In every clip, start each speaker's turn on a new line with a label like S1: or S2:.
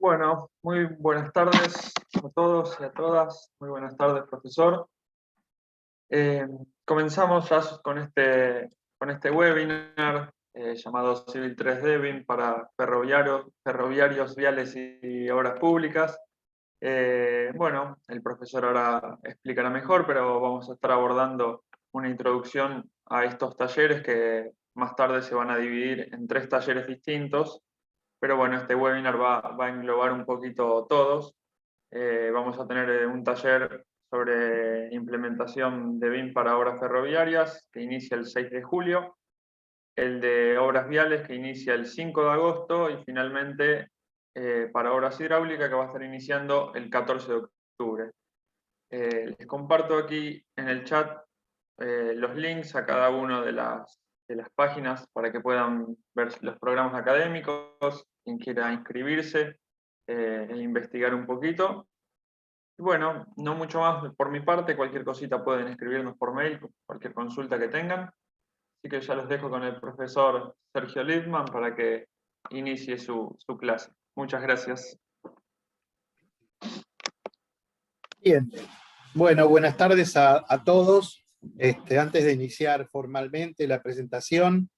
S1: Bueno, muy buenas tardes a todos y a todas. Muy buenas tardes, profesor. Comenzamos ya con este webinar llamado Civil 3D BIM para ferroviarios, viales y obras públicas. Bueno, el profesor ahora explicará mejor, pero vamos a estar abordando una introducción a estos talleres que más tarde se van a dividir en 3 talleres distintos. Pero bueno, este webinar va a englobar un poquito todos. Vamos a tener un taller sobre implementación de BIM para obras ferroviarias, que inicia el 6 de julio, el de obras viales, que inicia el 5 de agosto, y finalmente para obras hidráulicas, que va a estar iniciando el 14 de octubre. Les comparto aquí en el chat los links a cada una de las páginas para que puedan ver los programas académicos, quien quiera inscribirse e investigar un poquito. Y bueno, no mucho más por mi parte, cualquier cosita pueden escribirnos por mail, cualquier consulta que tengan. Así que ya los dejo con el profesor Sergio Lippmann para que inicie su clase. Muchas gracias.
S2: Bien, bueno, buenas tardes a todos. Antes de iniciar formalmente la presentación,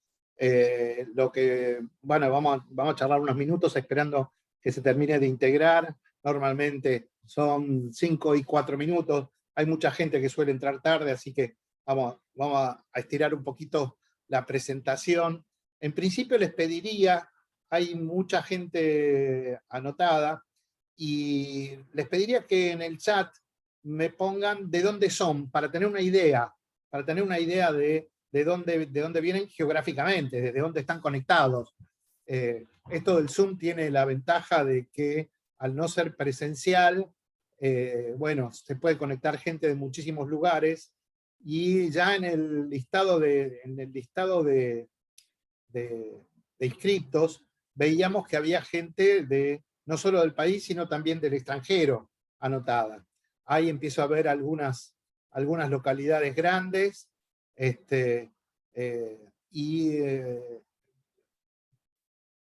S2: vamos a charlar unos minutos esperando que se termine de integrar. Normalmente son 5 y 4 minutos. Hay mucha gente que suele entrar tarde, así que vamos a estirar un poquito la presentación. En principio les pediría, hay mucha gente anotada, y les pediría que en el chat me pongan de dónde son, para tener una idea de dónde vienen geográficamente, desde dónde están conectados. Esto del Zoom tiene la ventaja de que al no ser presencial, bueno, se puede conectar gente de muchísimos lugares, y ya en el listado de inscriptos veíamos que había gente no solo del país, sino también del extranjero anotada. Ahí empiezo a ver algunas localidades grandes,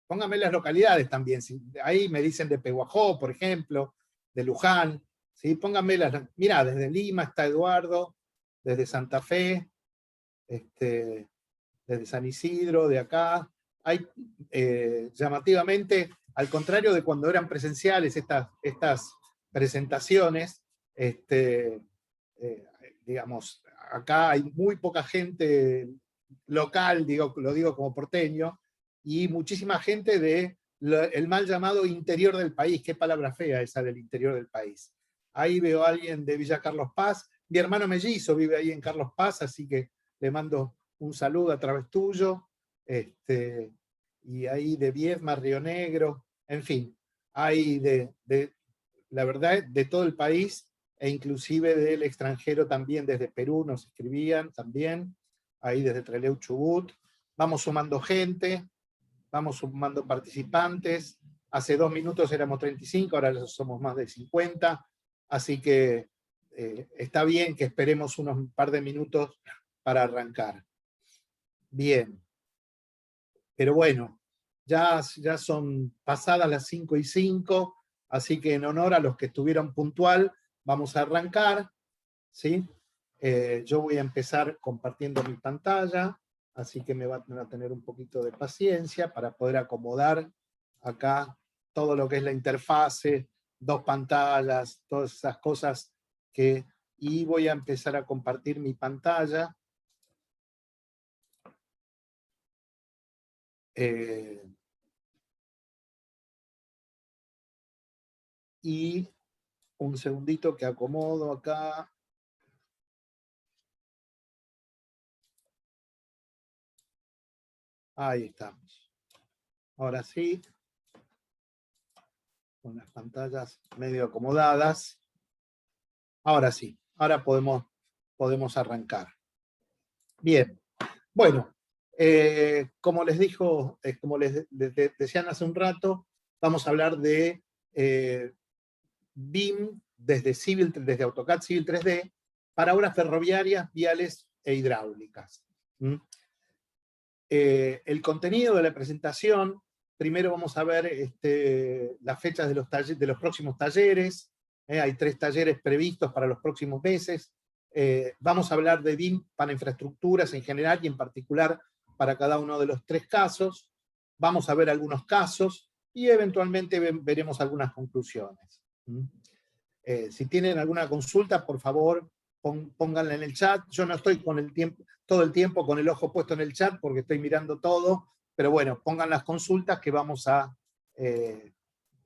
S2: pónganme las localidades también. Ahí me dicen de Pehuajó, por ejemplo, de Luján. ¿Sí? Pónganme mirá, desde Lima está Eduardo, desde Santa Fe, desde San Isidro, de acá. Hay, llamativamente, al contrario de cuando eran presenciales estas presentaciones, digamos, acá hay muy poca gente local, lo digo como porteño, y muchísima gente el mal llamado interior del país. Qué palabra fea esa del interior del país. Ahí veo a alguien de Villa Carlos Paz. Mi hermano mellizo vive ahí en Carlos Paz, así que le mando un saludo a través tuyo. Y ahí de Viedma, Río Negro, en fin, hay la verdad, de todo el país, e inclusive del extranjero también, desde Perú nos escribían también, ahí desde Trelew, Chubut. Vamos sumando gente, vamos sumando participantes. Hace 2 minutos éramos 35, ahora somos más de 50, así que está bien que esperemos unos par de minutos para arrancar. Bien. Pero bueno, ya son pasadas las 5:05, así que en honor a los que estuvieron puntual, vamos a arrancar, ¿sí? Yo voy a empezar compartiendo mi pantalla, así que me van a tener un poquito de paciencia para poder acomodar acá todo lo que es la interfase, 2 pantallas, todas esas cosas y voy a empezar a compartir mi pantalla. Y un segundito que acomodo acá. Ahí estamos. Ahora sí, con las pantallas medio acomodadas. Ahora sí, ahora podemos arrancar. Bien, bueno, como les decían hace un rato, vamos a hablar de BIM desde AutoCAD Civil 3D para obras ferroviarias, viales e hidráulicas. El contenido de la presentación primero vamos a ver las fechas de los próximos talleres. Hay 3 talleres previstos para los próximos meses. Vamos a hablar de BIM para infraestructuras en general y en particular para cada uno de los 3 casos. Vamos a ver algunos casos y eventualmente veremos algunas conclusiones. Si tienen alguna consulta, por favor, pónganla en el chat. Yo no estoy todo el tiempo con el ojo puesto en el chat porque estoy mirando todo, pero bueno, pongan las consultas que vamos a...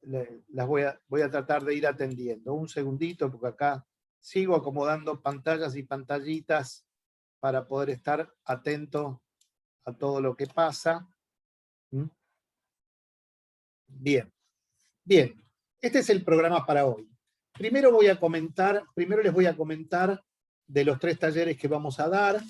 S2: las voy a tratar de ir atendiendo. Un segundito, porque acá sigo acomodando pantallas y pantallitas para poder estar atento a todo lo que pasa. Bien, bien. Este es el programa para hoy. Primero les voy a comentar de los 3 talleres que vamos a dar.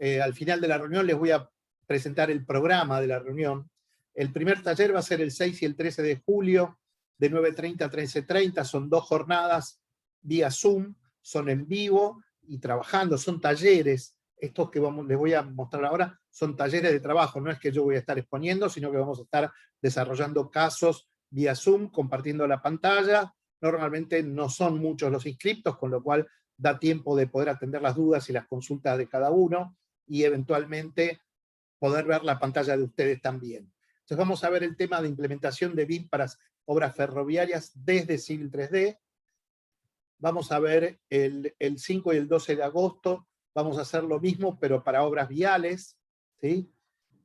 S2: Al final de la reunión les voy a presentar el programa de la reunión. El primer taller va a ser el 6 y el 13 de julio, de 9:30 a 13:30. Son 2 jornadas vía Zoom, son en vivo y trabajando, son talleres. Estos que les voy a mostrar ahora son talleres de trabajo, no es que yo voy a estar exponiendo, sino que vamos a estar desarrollando casos vía Zoom, compartiendo la pantalla. Normalmente no son muchos los inscriptos, con lo cual da tiempo de poder atender las dudas y las consultas de cada uno, y eventualmente poder ver la pantalla de ustedes también. Entonces vamos a ver el tema de implementación de BIM para obras ferroviarias desde Civil 3D. Vamos a ver el 5 y el 12 de agosto, vamos a hacer lo mismo, pero para obras viales, ¿sí?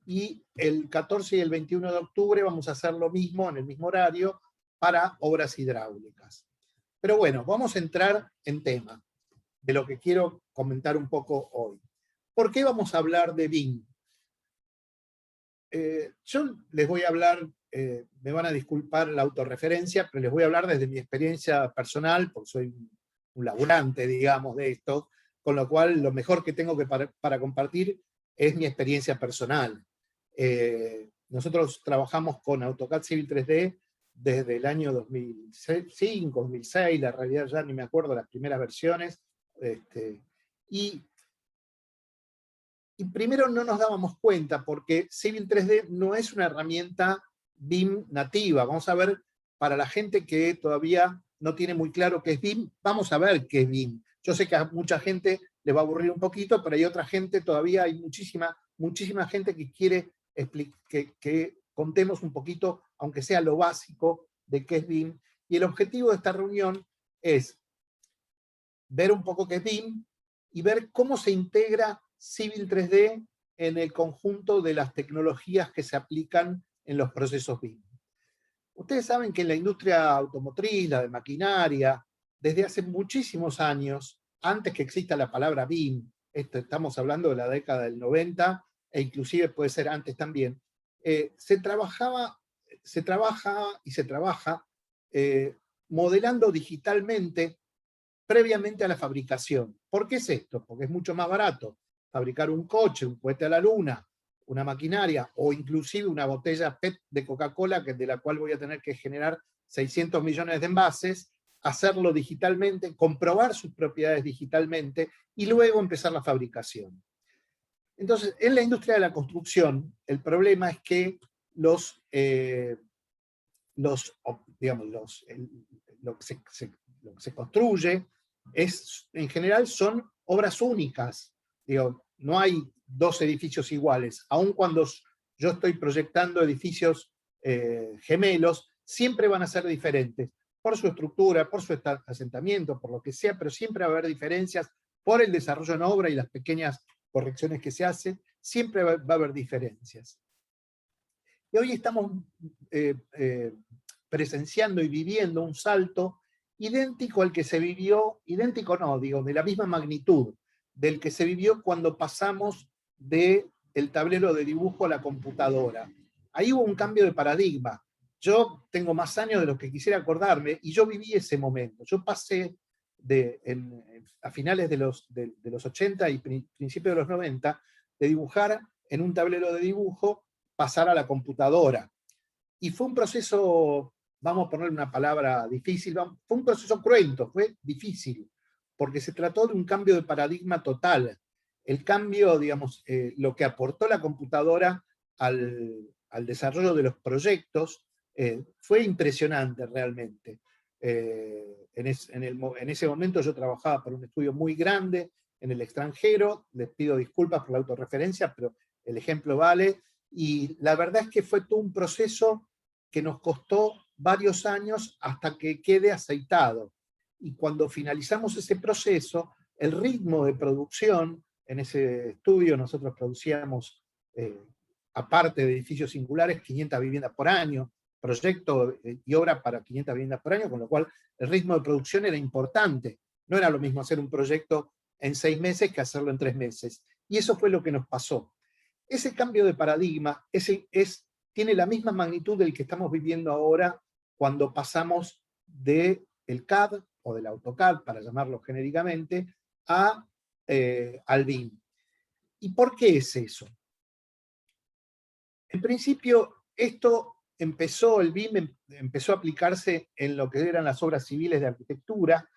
S2: Y el 14 y el 21 de octubre vamos a hacer lo mismo, en el mismo horario, para obras hidráulicas. Pero bueno, vamos a entrar en tema de lo que quiero comentar un poco hoy. ¿Por qué vamos a hablar de BIM? Yo les voy a hablar, me van a disculpar la autorreferencia, pero les voy a hablar desde mi experiencia personal, porque soy un laburante, digamos, de esto, con lo cual lo mejor que tengo para compartir es mi experiencia personal. Nosotros trabajamos con AutoCAD Civil 3D desde el año 2005, 2006, la realidad ya ni me acuerdo las primeras versiones, y primero no nos dábamos cuenta porque Civil 3D no es una herramienta BIM nativa. Vamos a ver, para la gente que todavía no tiene muy claro qué es BIM, vamos a ver qué es BIM. Yo sé que a mucha gente le va a aburrir un poquito, pero hay otra gente, todavía hay muchísima gente que quiere que contemos un poquito, aunque sea lo básico, de qué es BIM. Y el objetivo de esta reunión es ver un poco qué es BIM y ver cómo se integra Civil 3D en el conjunto de las tecnologías que se aplican en los procesos BIM. Ustedes saben que en la industria automotriz, la de maquinaria, desde hace muchísimos años, antes que exista la palabra BIM, estamos hablando de la década del 90, e inclusive puede ser antes también, se trabaja modelando digitalmente previamente a la fabricación. ¿Por qué es esto? Porque es mucho más barato fabricar un coche, un cohete a la luna, una maquinaria, o inclusive una botella PET de Coca-Cola, de la cual voy a tener que generar 600 millones de envases, hacerlo digitalmente, comprobar sus propiedades digitalmente, y luego empezar la fabricación. Entonces, en la industria de la construcción, el problema es que lo que se construye en general son obras únicas. No hay 2 edificios iguales. Aun cuando yo estoy proyectando edificios gemelos, siempre van a ser diferentes, por su estructura, por su asentamiento, por lo que sea, pero siempre va a haber diferencias por el desarrollo en obra y las pequeñas correcciones que se hacen, siempre va a haber diferencias. Y hoy estamos presenciando y viviendo un salto idéntico al que se vivió, idéntico no, digo, de la misma magnitud, del que se vivió cuando pasamos del tablero de dibujo a la computadora. Ahí hubo un cambio de paradigma. Yo tengo más años de los que quisiera acordarme, y yo viví ese momento. Yo pasé a finales de los 80 y principios de los 90, de dibujar en un tablero de dibujo, pasar a la computadora. Y fue un proceso, vamos a ponerle una palabra difícil, fue un proceso cruento, fue difícil, porque se trató de un cambio de paradigma total. El cambio, digamos, lo que aportó la computadora al al desarrollo de los proyectos, fue impresionante realmente. En ese momento yo trabajaba para un estudio muy grande en el extranjero, les pido disculpas por la autorreferencia, pero el ejemplo vale, y la verdad es que fue todo un proceso que nos costó varios años hasta que quede aceitado. Y cuando finalizamos ese proceso, el ritmo de producción, en ese estudio nosotros producíamos, aparte de edificios singulares, 500 viviendas por año, proyecto y obra para 500 viviendas por año, con lo cual el ritmo de producción era importante. No era lo mismo hacer un proyecto en 6 meses que hacerlo en 3 meses. Y eso fue lo que nos pasó. Ese cambio de paradigma tiene la misma magnitud del que estamos viviendo ahora cuando pasamos del CAD o del AutoCAD, para llamarlo genéricamente, al BIM. ¿Y por qué es eso? En principio, el BIM empezó a aplicarse en lo que eran las obras civiles de arquitectura,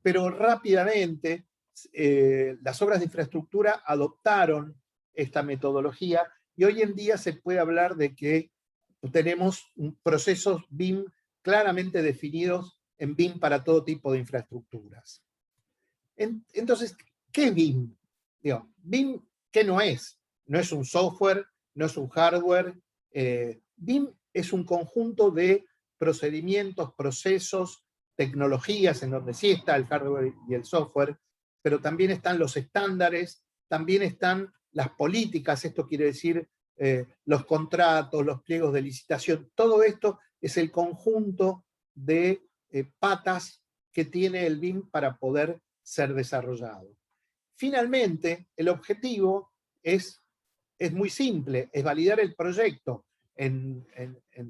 S2: pero rápidamente las obras de infraestructura adoptaron esta metodología y hoy en día se puede hablar de que tenemos procesos BIM claramente definidos en BIM para todo tipo de infraestructuras. Entonces, ¿qué es BIM? BIM, ¿qué no es? No es un software, no es un hardware. BIM es un conjunto de procedimientos, procesos, tecnologías, en donde sí está el hardware y el software, pero también están los estándares, también están las políticas, esto quiere decir los contratos, los pliegos de licitación, todo esto es el conjunto de patas que tiene el BIM para poder ser desarrollado. Finalmente, el objetivo es muy simple, es validar el proyecto en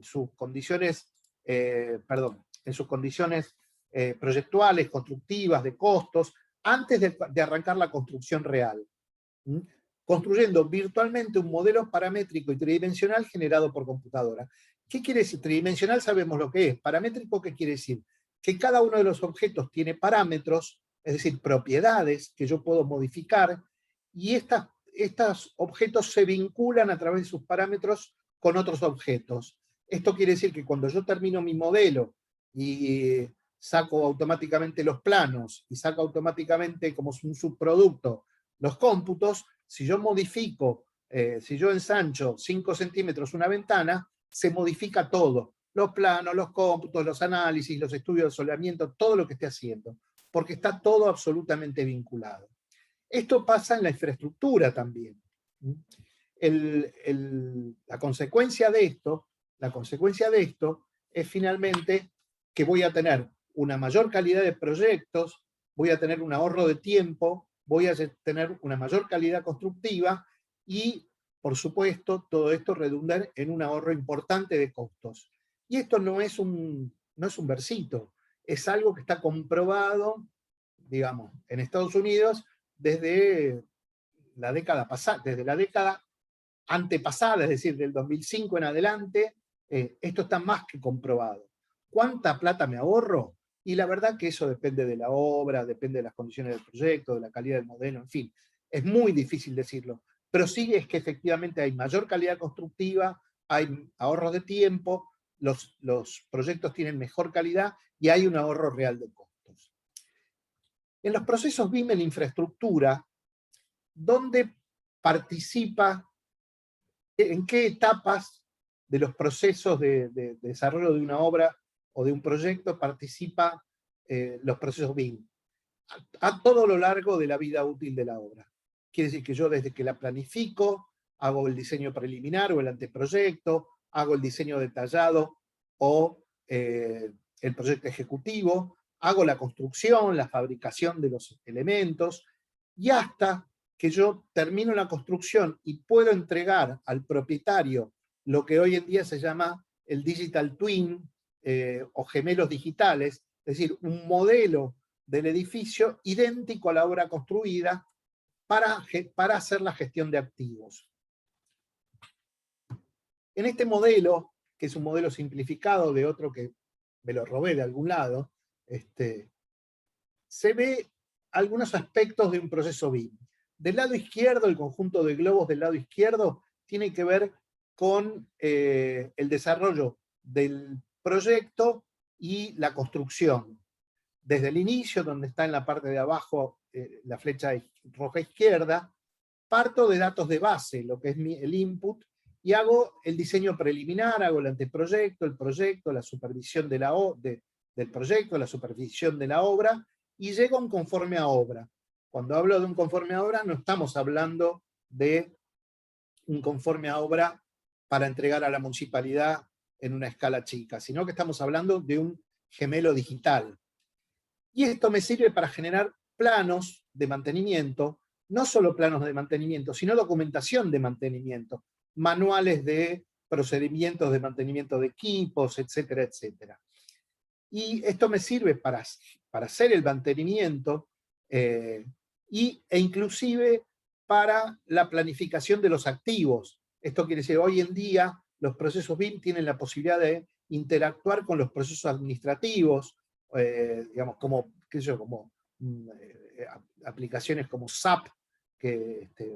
S2: sus condiciones, proyectuales, constructivas, de costos, antes de arrancar la construcción real. Construyendo virtualmente un modelo paramétrico y tridimensional generado por computadora. ¿Qué quiere decir? Tridimensional sabemos lo que es. Paramétrico, ¿qué quiere decir? Que cada uno de los objetos tiene parámetros, es decir, propiedades que yo puedo modificar, y estos objetos se vinculan a través de sus parámetros con otros objetos. Esto quiere decir que cuando yo termino mi modelo y saco automáticamente los planos y saco automáticamente como un subproducto los cómputos, si yo modifico, si yo ensancho 5 centímetros una ventana, se modifica todo. Los planos, los cómputos, los análisis, los estudios de soleamiento, todo lo que esté haciendo, porque está todo absolutamente vinculado. Esto pasa en la infraestructura también. La consecuencia de esto es finalmente que voy a tener una mayor calidad de proyectos, voy a tener un ahorro de tiempo, voy a tener una mayor calidad constructiva y, por supuesto, todo esto redunda en un ahorro importante de costos. Y esto no es un versito, es algo que está comprobado, digamos, en Estados Unidos desde la década pasada, desde la década antepasada, es decir, del 2005 en adelante, esto está más que comprobado. ¿Cuánta plata me ahorro? Y la verdad que eso depende de la obra, depende de las condiciones del proyecto, de la calidad del modelo, en fin. Es muy difícil decirlo, pero sí es que efectivamente hay mayor calidad constructiva, hay ahorros de tiempo, los proyectos tienen mejor calidad y hay un ahorro real de costos. En los procesos BIM en la infraestructura, ¿dónde participa? ¿En qué etapas de los procesos de desarrollo de una obra o de un proyecto participa los procesos BIM? A todo lo largo de la vida útil de la obra. Quiere decir que yo desde que la planifico, hago el diseño preliminar o el anteproyecto, hago el diseño detallado o el proyecto ejecutivo, hago la construcción, la fabricación de los elementos, y hasta que yo termino la construcción y puedo entregar al propietario lo que hoy en día se llama el digital twin o gemelos digitales, es decir, un modelo del edificio idéntico a la obra construida para hacer la gestión de activos. En este modelo, que es un modelo simplificado de otro que me lo robé de algún lado, se ve algunos aspectos de un proceso BIM. Del lado izquierdo, el conjunto de globos del lado izquierdo tiene que ver con el desarrollo del proyecto y la construcción. Desde el inicio, donde está en la parte de abajo la flecha roja izquierda, parto de datos de base, lo que es el input, y hago el diseño preliminar, hago el anteproyecto, el proyecto, la supervisión del proyecto, la supervisión de la obra, y llego a un conforme a obra. Cuando hablo de un conforme a obra, no estamos hablando de un conforme a obra para entregar a la municipalidad en una escala chica, sino que estamos hablando de un gemelo digital. Y esto me sirve para generar planos de mantenimiento, no solo planos de mantenimiento, sino documentación de mantenimiento, manuales de procedimientos de mantenimiento de equipos, etcétera, etcétera. Y esto me sirve para hacer el mantenimiento e inclusive para la planificación de los activos. Esto quiere decir, hoy en día los procesos BIM tienen la posibilidad de interactuar con los procesos administrativos, digamos, como aplicaciones como SAP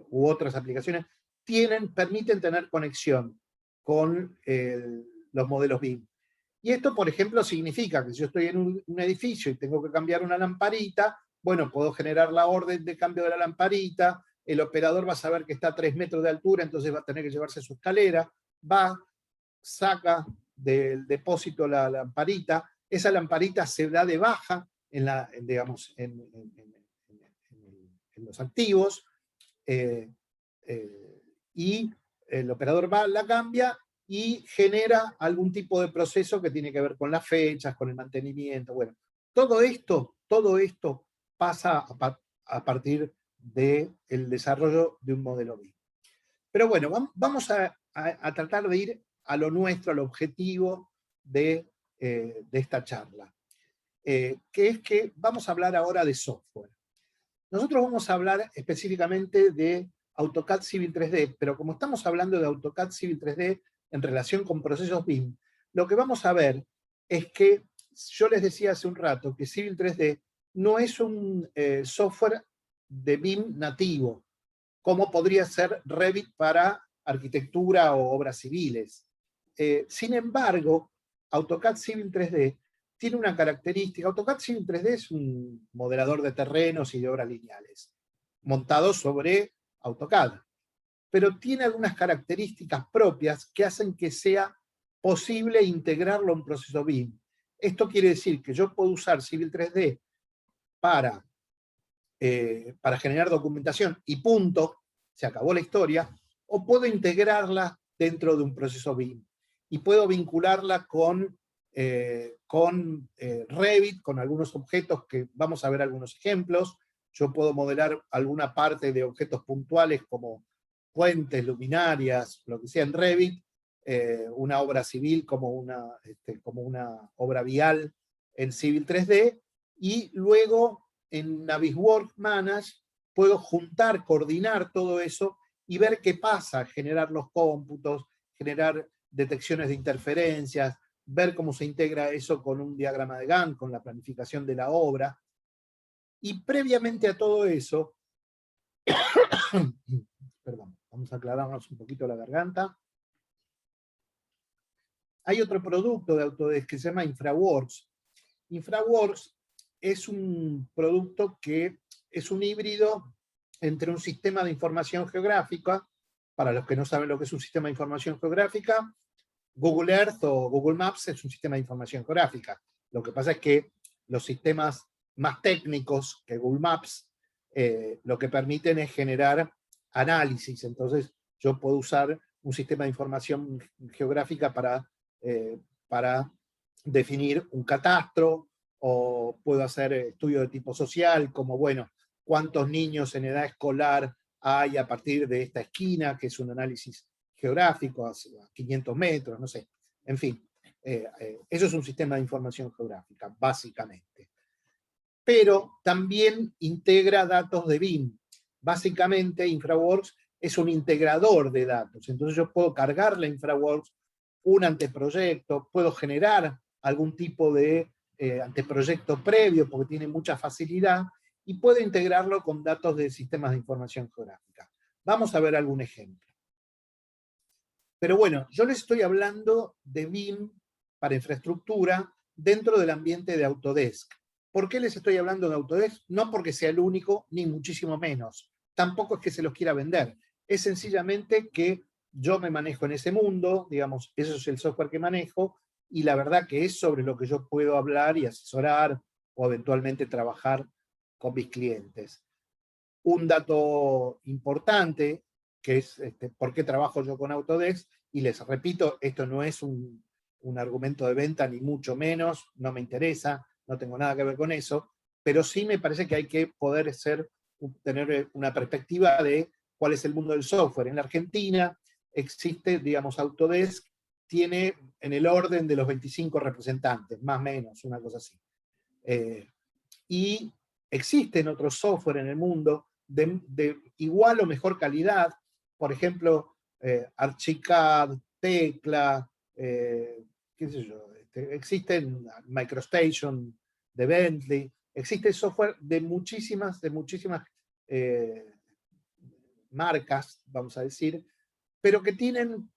S2: u otras aplicaciones, permiten tener conexión con los modelos BIM. Y esto, por ejemplo, significa que si yo estoy en un edificio y tengo que cambiar una lamparita, bueno, puedo generar la orden de cambio de la lamparita, el operador va a saber que está a 3 metros de altura, entonces va a tener que llevarse su escalera, saca del depósito la lamparita, esa lamparita se da de baja en los activos, y el operador la cambia y genera algún tipo de proceso que tiene que ver con las fechas, con el mantenimiento. Bueno, todo esto pasa a partir del desarrollo de un modelo BIM. Pero bueno, vamos a tratar de ir a lo nuestro, al objetivo de esta charla, que es que vamos a hablar ahora de software. Nosotros vamos a hablar específicamente de AutoCAD Civil 3D, pero como estamos hablando de AutoCAD Civil 3D en relación con procesos BIM, lo que vamos a ver es que, yo les decía hace un rato, que Civil 3D no es un software de BIM nativo, como podría ser Revit para arquitectura o obras civiles. Sin embargo, AutoCAD Civil 3D tiene una característica. AutoCAD Civil 3D es un modelador de terrenos y de obras lineales, montado sobre AutoCAD, pero tiene algunas características propias que hacen que sea posible integrarlo a un proceso BIM. Esto quiere decir que yo puedo usar Civil 3D para generar documentación y punto, se acabó la historia, o puedo integrarla dentro de un proceso BIM. Y puedo vincularla con Revit, con algunos objetos que vamos a ver algunos ejemplos. Yo puedo modelar alguna parte de objetos puntuales como puentes, luminarias, lo que sea en Revit, una obra civil como una obra vial en Civil 3D, y luego en Navisworks Manage puedo juntar, coordinar todo eso y ver qué pasa, generar los cómputos, generar detecciones de interferencias, ver cómo se integra eso con un diagrama de Gantt, con la planificación de la obra. Y previamente a todo eso, perdón, vamos a aclararnos un poquito la garganta. Hay otro producto de Autodesk que se llama InfraWorks. InfraWorks es un producto que es un híbrido entre un sistema de información geográfica, para los que no saben lo que es un sistema de información geográfica, Google Earth o Google Maps es un sistema de información geográfica. Lo que pasa es que los sistemas más técnicos que Google Maps lo que permiten es generar análisis. Entonces yo puedo usar un sistema de información geográfica para definir un catastro, o puedo hacer estudios de tipo social, como, bueno, cuántos niños en edad escolar hay a partir de esta esquina, que es un análisis geográfico, a 500 metros, no sé. En fin, eso es un sistema de información geográfica, básicamente. Pero también integra datos de BIM. Básicamente, InfraWorks es un integrador de datos. Entonces yo puedo cargarle a InfraWorks un anteproyecto, puedo generar algún tipo de anteproyecto previo, porque tiene mucha facilidad, y puedo integrarlo con datos de sistemas de información geográfica. Vamos a ver algún ejemplo. Pero bueno, yo les estoy hablando de BIM para infraestructura dentro del ambiente de Autodesk. ¿Por qué les estoy hablando de Autodesk? No porque sea el único, ni muchísimo menos. Tampoco es que se los quiera vender. Es sencillamente que yo me manejo en ese mundo, digamos, eso es el software que manejo, y la verdad que es sobre lo que yo puedo hablar y asesorar o eventualmente trabajar con mis clientes. Un dato importante, que es por qué trabajo yo con Autodesk, y les repito, esto no es un argumento de venta, ni mucho menos, no me interesa, no tengo nada que ver con eso, pero sí me parece que hay que poder tener una perspectiva de cuál es el mundo del software. En la Argentina existe, digamos, Autodesk tiene en el orden de los 25 representantes, más o menos, una cosa así. Y existen otros software en el mundo de igual o mejor calidad, por ejemplo, Archicad, Tecla, qué sé yo, existen MicroStation de Bentley, existe software de muchísimas marcas, vamos a decir, pero que tienen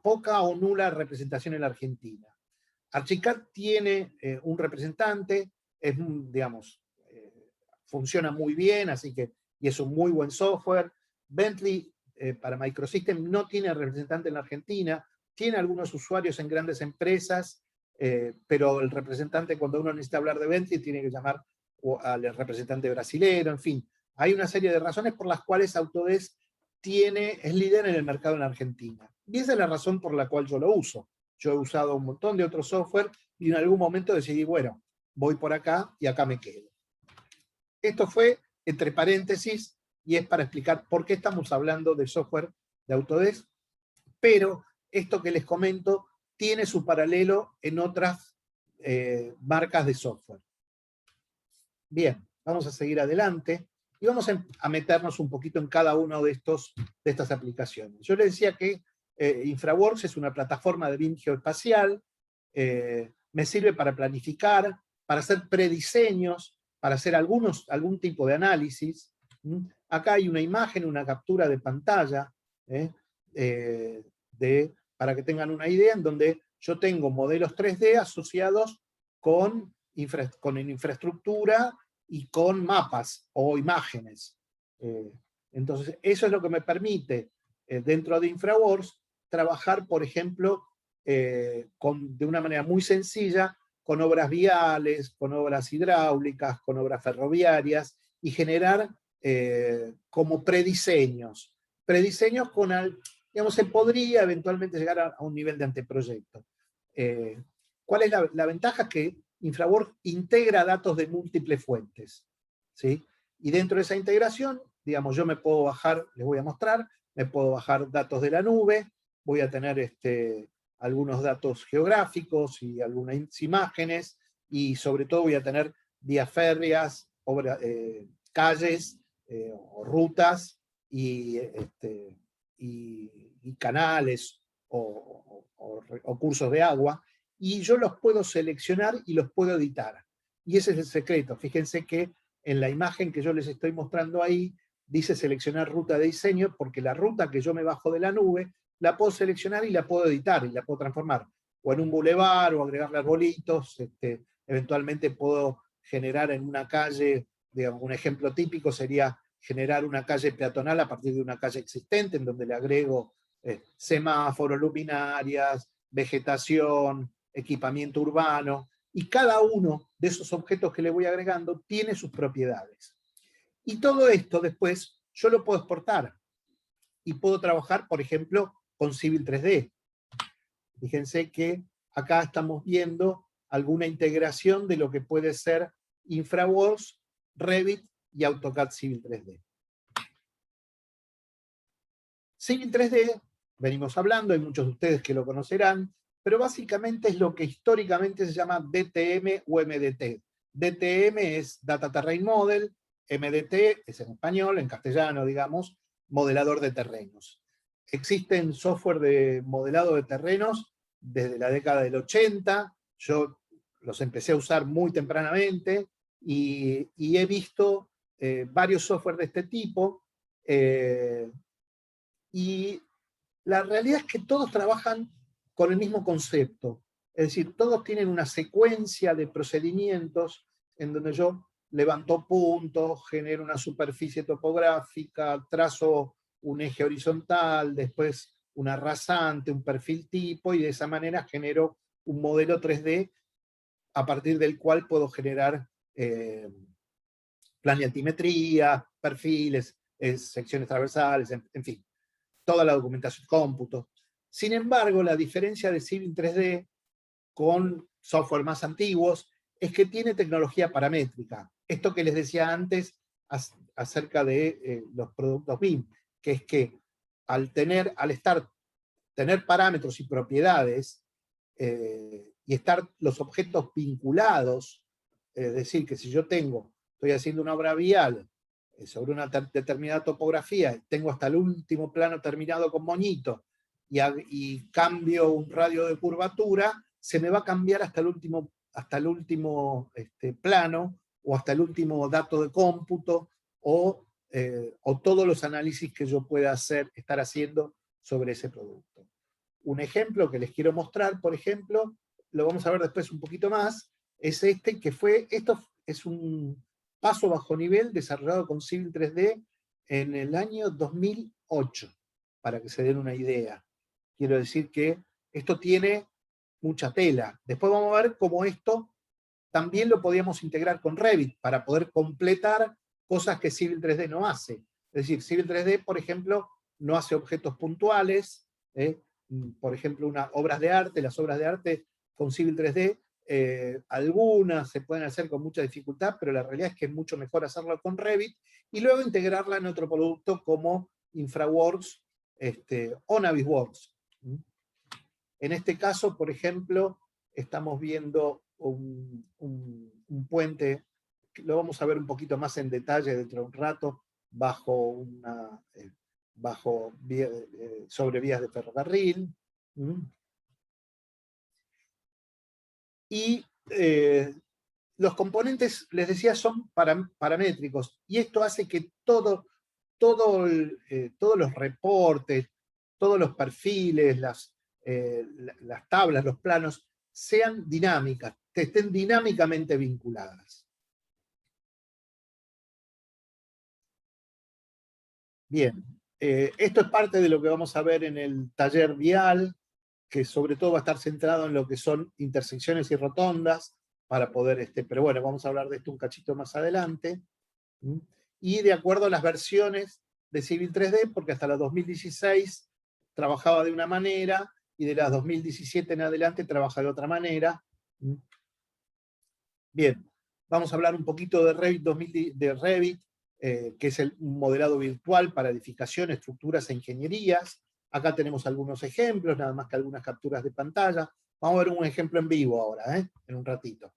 S2: poca o nula representación en la Argentina. Archicad tiene un representante, es, digamos, funciona muy bien, así que, y es un muy buen software. Bentley, para Microsystem, no tiene representante en la Argentina, tiene algunos usuarios en grandes empresas, pero el representante, cuando uno necesita hablar de Bentley, tiene que llamar al representante brasilero, en fin. Hay una serie de razones por las cuales Autodesk es líder en el mercado en la Argentina. Y esa es la razón por la cual yo lo uso. Yo he usado un montón de otros software y en algún momento decidí, bueno, voy por acá y acá me quedo. Esto fue entre paréntesis y es para explicar por qué estamos hablando de software de Autodesk, pero esto que les comento tiene su paralelo en otras marcas de software. Bien, vamos a seguir adelante y vamos a meternos un poquito en cada uno de estas aplicaciones. Yo les decía que InfraWorks es una plataforma de BIM geoespacial, me sirve para planificar, para hacer prediseños, para hacer algún tipo de análisis. Acá hay una imagen, una captura de pantalla, para que tengan una idea, en donde yo tengo modelos 3D asociados con infraestructura y con mapas o imágenes. Entonces, eso es lo que me permite, dentro de InfraWorks, trabajar, por ejemplo, de una manera muy sencilla, con obras viales, con obras hidráulicas, con obras ferroviarias, y generar como prediseños. Prediseños digamos, se podría eventualmente llegar a un nivel de anteproyecto. ¿Cuál es la ventaja? Que InfraWorks integra datos de múltiples fuentes, ¿sí? Y dentro de esa integración, digamos, yo me puedo bajar, les voy a mostrar, me puedo bajar datos de la nube, voy a tener algunos datos geográficos y algunas imágenes, y sobre todo voy a tener vías férreas, calles o rutas y canales o cursos de agua, y yo los puedo seleccionar y los puedo editar. Y ese es el secreto. Fíjense que en la imagen que yo les estoy mostrando ahí, dice seleccionar ruta de diseño, porque la ruta que yo me bajo de la nube, la puedo seleccionar y la puedo editar, y la puedo transformar, o en un bulevar, o agregarle arbolitos, eventualmente puedo generar en una calle, digamos, un ejemplo típico sería generar una calle peatonal a partir de una calle existente, en donde le agrego semáforos, luminarias, vegetación, equipamiento urbano, y cada uno de esos objetos que le voy agregando tiene sus propiedades. Y todo esto después yo lo puedo exportar y puedo trabajar, por ejemplo, con Civil 3D. Fíjense que acá estamos viendo alguna integración de lo que puede ser InfraWorks, Revit y AutoCAD Civil 3D. Civil 3D, venimos hablando, hay muchos de ustedes que lo conocerán, pero básicamente es lo que históricamente se llama DTM o MDT. DTM es Data Terrain Model, MDT es en español, en castellano, digamos, modelador de terrenos. Existen software de modelado de terrenos desde la década del 80, yo los empecé a usar muy tempranamente, y he visto varios software de este tipo, y La realidad es que todos trabajan con el mismo concepto. Es decir, todos tienen una secuencia de procedimientos en donde yo levanto puntos, genero una superficie topográfica, trazo un eje horizontal, después una rasante, un perfil tipo, y de esa manera genero un modelo 3D a partir del cual puedo generar planialtimetría, perfiles, secciones transversales, en fin, toda la documentación, cómputo. Sin embargo, la diferencia de Civil 3D con software más antiguos es que tiene tecnología paramétrica. Esto que les decía antes acerca de los productos BIM, que es que al tener parámetros y propiedades y estar los objetos vinculados, es decir, que si yo estoy haciendo una obra vial sobre una determinada topografía, tengo hasta el último plano terminado con moñito y cambio un radio de curvatura, se me va a cambiar hasta el último plano o hasta el último dato de cómputo o todos los análisis que yo pueda estar haciendo sobre ese producto. Un ejemplo que les quiero mostrar, por ejemplo, lo vamos a ver después un poquito más, es esto es un paso bajo nivel desarrollado con Civil 3D en el año 2008, para que se den una idea. Quiero decir que esto tiene mucha tela. Después vamos a ver cómo esto también lo podíamos integrar con Revit para poder completar cosas que Civil 3D no hace. Es decir, Civil 3D, por ejemplo, no hace objetos puntuales, por ejemplo, obras de arte, las obras de arte con Civil 3D, algunas se pueden hacer con mucha dificultad, pero la realidad es que es mucho mejor hacerlo con Revit, y luego integrarla en otro producto como InfraWorks o Navisworks. En este caso, por ejemplo, estamos viendo un puente, lo vamos a ver un poquito más en detalle dentro de un rato, sobre vías de ferrocarril. Y los componentes, les decía, son paramétricos, y esto hace que todos los reportes, todos los perfiles, las tablas, los planos, sean dinámicas, que estén dinámicamente vinculadas. Bien, esto es parte de lo que vamos a ver en el taller vial, que sobre todo va a estar centrado en lo que son intersecciones y rotondas, para poder, pero bueno, vamos a hablar de esto un cachito más adelante. Y de acuerdo a las versiones de Civil 3D, porque hasta la 2016 trabajaba de una manera, y de las 2017 en adelante trabaja de otra manera. Bien, vamos a hablar un poquito de Revit, que es un modelado virtual para edificación, estructuras e ingenierías. Acá tenemos algunos ejemplos, nada más que algunas capturas de pantalla. Vamos a ver un ejemplo en vivo ahora, en un ratito.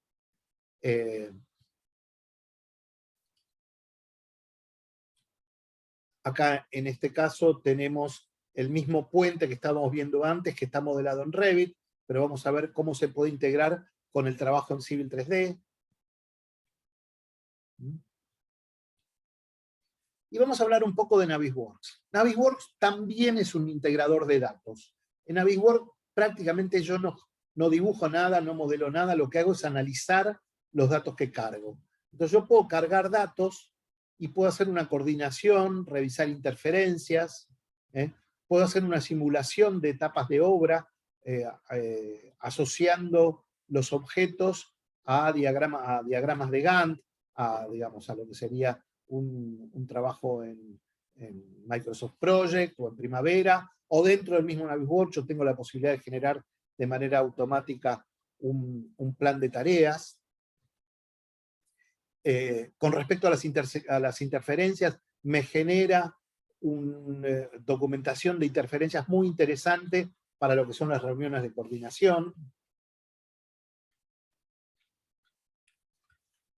S2: Acá, en este caso, tenemos el mismo puente que estábamos viendo antes, que está modelado en Revit, pero vamos a ver cómo se puede integrar con el trabajo en Civil 3D. Y vamos a hablar un poco de Navisworks. Navisworks también es un integrador de datos. En Navisworks prácticamente yo no dibujo nada, no modelo nada, lo que hago es analizar los datos que cargo. Entonces yo puedo cargar datos y puedo hacer una coordinación, revisar interferencias, puedo hacer una simulación de etapas de obra, asociando los objetos a diagramas de Gantt, digamos, a lo que sería un trabajo en Microsoft Project o en Primavera, o dentro del mismo Navisworks yo tengo la posibilidad de generar de manera automática un plan de tareas. Con respecto a las interferencias, me genera una documentación de interferencias muy interesante para lo que son las reuniones de coordinación.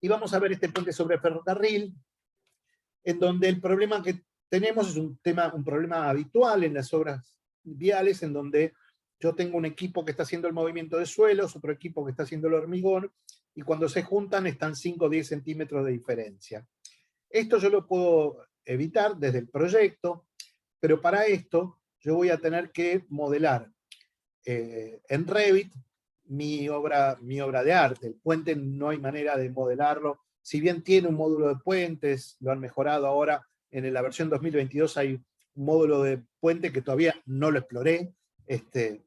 S2: Y vamos a ver este puente sobre ferrocarril, en donde el problema que tenemos es un problema habitual en las obras viales, en donde yo tengo un equipo que está haciendo el movimiento de suelos, otro equipo que está haciendo el hormigón, y cuando se juntan están 5 o 10 centímetros de diferencia. Esto yo lo puedo evitar desde el proyecto, pero para esto yo voy a tener que modelar en Revit mi obra de arte. El puente no hay manera de modelarlo. Si bien tiene un módulo de puentes, lo han mejorado ahora, en la versión 2022 hay un módulo de puente que todavía no lo exploré,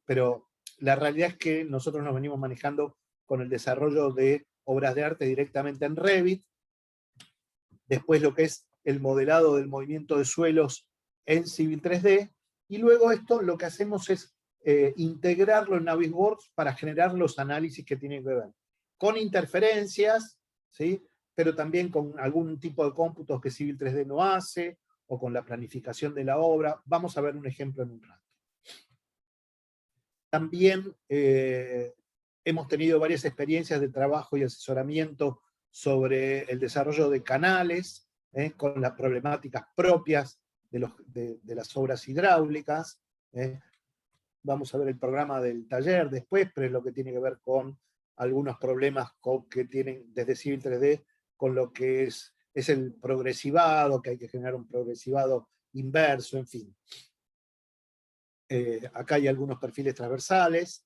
S2: pero la realidad es que nosotros nos venimos manejando con el desarrollo de obras de arte directamente en Revit. Después lo que es el modelado del movimiento de suelos en Civil 3D, y luego esto lo que hacemos es integrarlo en Navisworks para generar los análisis que tienen que ver con interferencias, ¿sí? Pero también con algún tipo de cómputos que Civil 3D no hace, o con la planificación de la obra. Vamos a ver un ejemplo en un rato. También hemos tenido varias experiencias de trabajo y asesoramiento sobre el desarrollo de canales, con las problemáticas propias de las obras hidráulicas. Vamos a ver el programa del taller después, pero es lo que tiene que ver con algunos problemas que tienen desde Civil 3D con lo que es el progresivado, que hay que generar un progresivado inverso, en fin. Acá hay algunos perfiles transversales.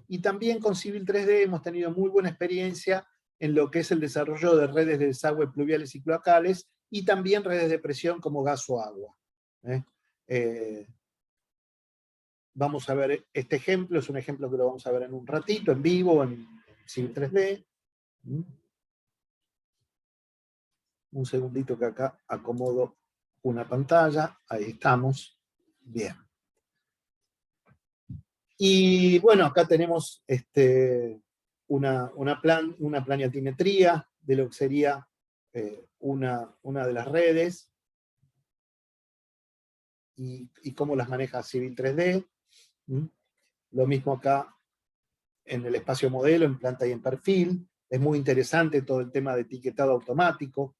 S2: Y también con Civil 3D hemos tenido muy buena experiencia en lo que es el desarrollo de redes de desagüe pluviales y cloacales, y también redes de presión como gas o agua. Vamos a ver este ejemplo, es un ejemplo que lo vamos a ver en un ratito, en vivo, en Civil 3D. Un segundito que acá acomodo una pantalla, ahí estamos. Bien. Y bueno, acá tenemos una planialtimetría de lo que sería una de las redes, y cómo las maneja Civil 3D. Lo mismo acá en el espacio modelo, en planta y en perfil. Es muy interesante todo el tema de etiquetado automático.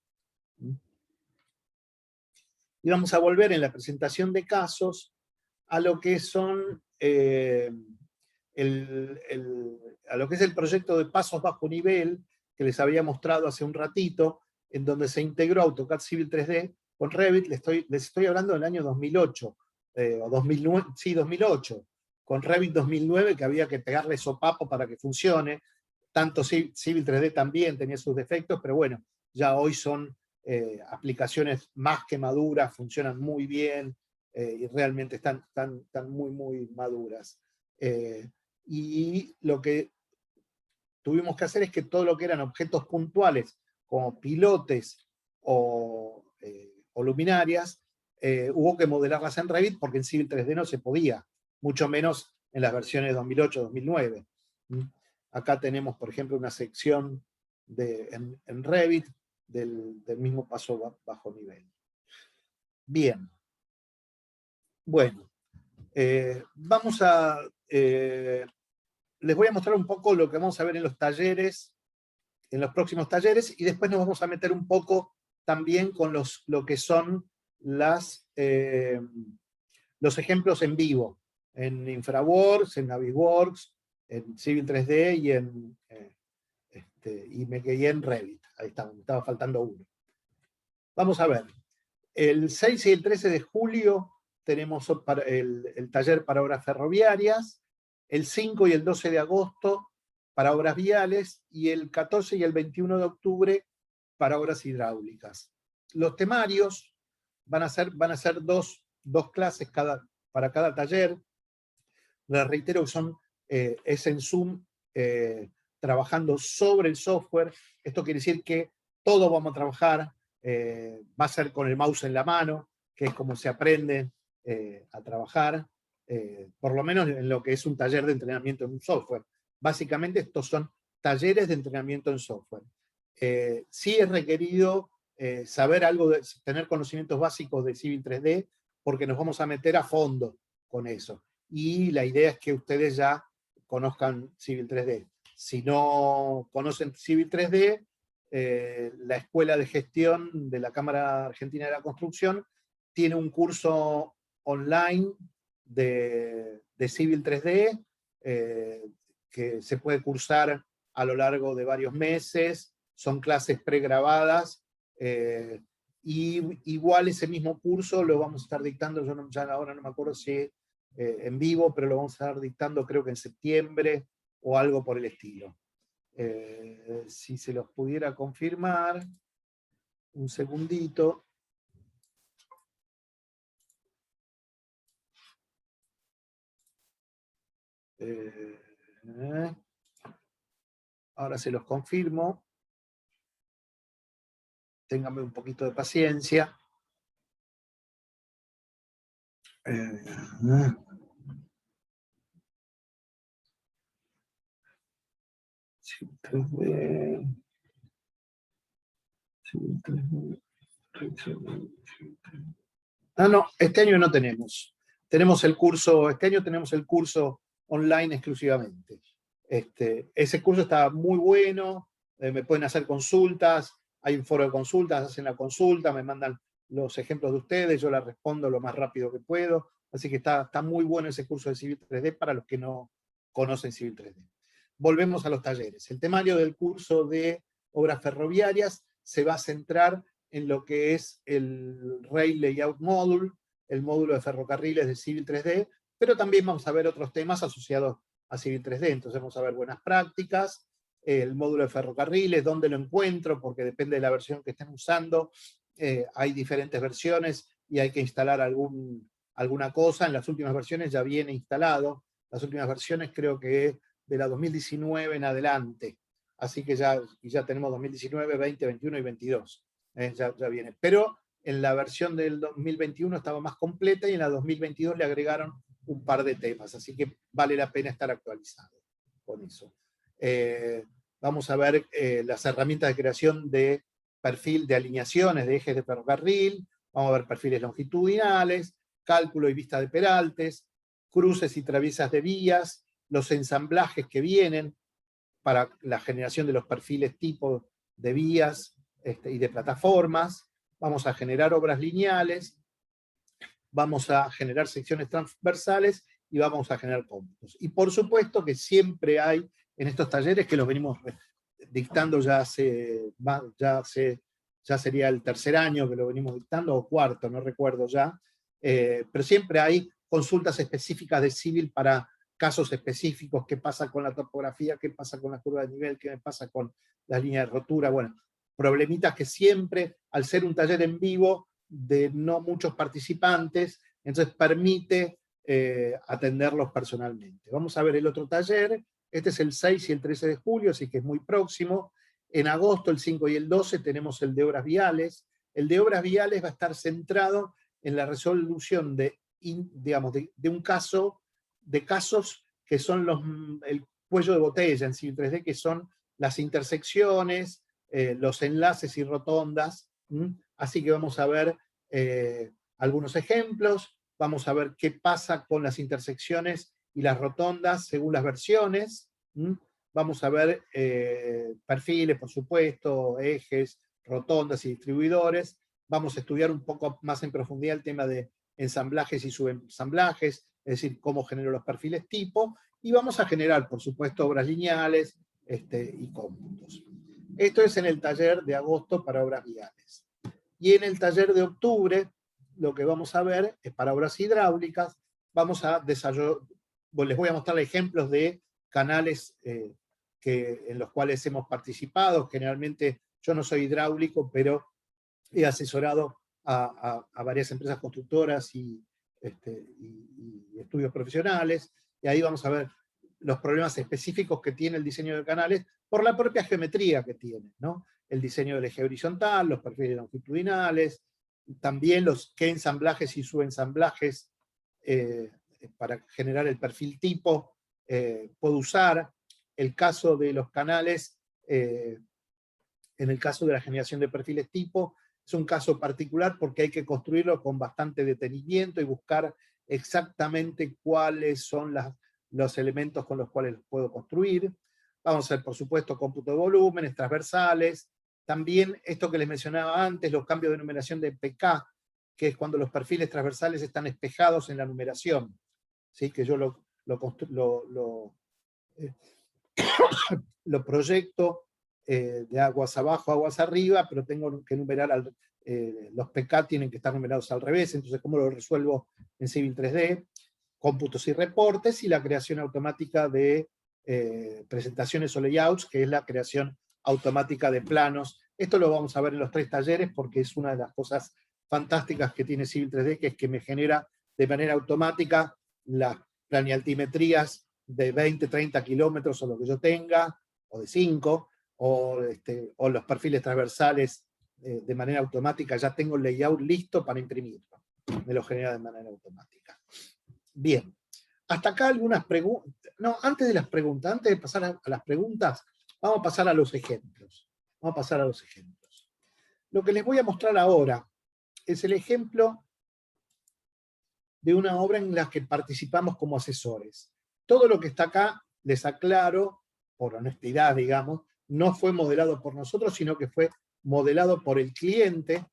S2: Y vamos a volver en la presentación de casos a lo que son a lo que es el proyecto de pasos bajo nivel que les había mostrado hace un ratito, en donde se integró AutoCAD Civil 3D con Revit. Les estoy hablando del año 2008, o 2009, sí, 2008, con Revit 2009, que había que pegarle sopapo para que funcione. Tanto Civil 3D también tenía sus defectos, pero bueno, ya hoy son aplicaciones más que maduras, funcionan muy bien, y realmente están muy, muy maduras. Y lo que tuvimos que hacer es que todo lo que eran objetos puntuales, como pilotes o luminarias, hubo que modelarlas en Revit, porque en Civil 3D no se podía, mucho menos en las versiones 2008-2009. Acá tenemos, por ejemplo, una sección en Revit del mismo paso bajo nivel. Bien. Bueno, vamos a... les voy a mostrar un poco lo que vamos a ver en los talleres, en los próximos talleres, y después nos vamos a meter un poco también con lo que son los ejemplos en vivo, en InfraWorks, en Navisworks, en Civil 3D y me quedé en Revit. Ahí está, me estaba faltando uno. Vamos a ver. El 6 y el 13 de julio tenemos el taller para obras ferroviarias, el 5 y el 12 de agosto para obras viales, y el 14 y el 21 de octubre para obras hidráulicas. Los temarios van a ser dos clases para cada taller. Les reitero que es en Zoom, trabajando sobre el software. Esto quiere decir que todos vamos a trabajar, va a ser con el mouse en la mano, que es como se aprende a trabajar, por lo menos en lo que es un taller de entrenamiento en un software. Básicamente estos son talleres de entrenamiento en software. Sí es requerido saber algo, tener conocimientos básicos de Civil 3D, porque nos vamos a meter a fondo con eso. Y la idea es que ustedes ya conozcan Civil 3D. Si no conocen Civil 3D, la Escuela de Gestión de la Cámara Argentina de la Construcción tiene un curso online de Civil 3D, que se puede cursar a lo largo de varios meses. Son clases pregrabadas, y igual ese mismo curso lo vamos a estar dictando, yo ya ahora no me acuerdo si en vivo, pero lo vamos a estar dictando creo que en septiembre o algo por el estilo. Si se los pudiera confirmar, un segundito. Ahora se los confirmo. Ténganme un poquito de paciencia. Ah, no, este año no tenemos. Tenemos el curso, este año tenemos el curso online exclusivamente. Ese curso está muy bueno, me pueden hacer consultas, hay un foro de consultas, hacen la consulta, me mandan los ejemplos de ustedes, yo la respondo lo más rápido que puedo, así que está muy bueno ese curso de Civil 3D para los que no conocen Civil 3D. Volvemos a los talleres. El temario del curso de obras ferroviarias se va a centrar en lo que es el Rail Layout Module, el módulo de ferrocarriles de Civil 3D, pero también vamos a ver otros temas asociados a Civil 3D. Entonces vamos a ver buenas prácticas, el módulo de ferrocarriles, dónde lo encuentro, porque depende de la versión que estén usando. Hay diferentes versiones y hay que instalar alguna cosa. En las últimas versiones ya viene instalado. Las últimas versiones creo que de la 2019 en adelante. Así que ya tenemos 2019, 20, 21 y 22. Ya viene. Pero en la versión del 2021 estaba más completa y en la 2022 le agregaron un par de temas. Así que vale la pena estar actualizado con eso. Vamos a ver las herramientas de creación de perfil de alineaciones de ejes de ferrocarril. Vamos a ver perfiles longitudinales, cálculo y vista de peraltes, cruces y traviesas de vías, los ensamblajes que vienen para la generación de los perfiles tipo de vías y de plataformas. Vamos a generar obras lineales, vamos a generar secciones transversales y vamos a generar cómputos. Y por supuesto que siempre hay en estos talleres, que los venimos dictando ya sería el tercer año que lo venimos dictando, o cuarto, no recuerdo ya, pero siempre hay consultas específicas de civil para casos específicos, qué pasa con la topografía, qué pasa con la curva de nivel, qué pasa con las líneas de rotura, bueno, problemitas que siempre, al ser un taller en vivo, de no muchos participantes, entonces permite atenderlos personalmente. Vamos a ver el otro taller, este es el 6 y el 13 de julio, así que es muy próximo. En agosto, el 5 y el 12, tenemos el de obras viales. El de obras viales va a estar centrado en la resolución de un caso, de casos que son el cuello de botella en Civil 3D, que son las intersecciones, los enlaces y rotondas. Así que vamos a ver algunos ejemplos, vamos a ver qué pasa con las intersecciones y las rotondas según las versiones. Vamos a ver perfiles, por supuesto, ejes, rotondas y distribuidores. Vamos a estudiar un poco más en profundidad el tema de ensamblajes y subensamblajes, es decir, cómo genero los perfiles tipo, y vamos a generar, por supuesto, obras lineales y cómputos. Esto es en el taller de agosto para obras viales. Y en el taller de octubre, lo que vamos a ver es para obras hidráulicas, vamos a desarrollar, les voy a mostrar ejemplos de canales en los cuales hemos participado. Generalmente yo no soy hidráulico, pero he asesorado a varias empresas constructoras y estudios profesionales, y ahí vamos a ver los problemas específicos que tiene el diseño de canales por la propia geometría que tiene, ¿no? El diseño del eje horizontal, los perfiles longitudinales, también qué ensamblajes y subensamblajes para generar el perfil tipo puedo usar. El caso de los canales, en el caso de la generación de perfiles tipo, es un caso particular porque hay que construirlo con bastante detenimiento y buscar exactamente cuáles son los elementos con los cuales puedo construir. Vamos a hacer, por supuesto, cómputo de volúmenes, transversales. También esto que les mencionaba antes, los cambios de numeración de PK, que es cuando los perfiles transversales están espejados en la numeración. ¿Sí? Que yo lo proyecto de aguas abajo, aguas arriba, pero tengo que numerar, los PK tienen que estar numerados al revés, entonces ¿cómo lo resuelvo en Civil 3D? Cómputos y reportes, y la creación automática de presentaciones o layouts, que es la creación automática de planos. Esto lo vamos a ver en los 3 talleres, porque es una de las cosas fantásticas que tiene Civil 3D, que es que me genera de manera automática las planialtimetrías de 20, 30 kilómetros, o lo que yo tenga, o de 5, o los perfiles transversales de manera automática. Ya tengo el layout listo para imprimirlo. Me lo genera de manera automática. Bien, hasta acá algunas preguntas. No, antes de las preguntas, antes de pasar a las preguntas, vamos a pasar a los ejemplos. Vamos a pasar a los ejemplos. Lo que les voy a mostrar ahora es el ejemplo de una obra en la que participamos como asesores. Todo lo que está acá, les aclaro, por honestidad, digamos, no fue modelado por nosotros, sino que fue modelado por el cliente,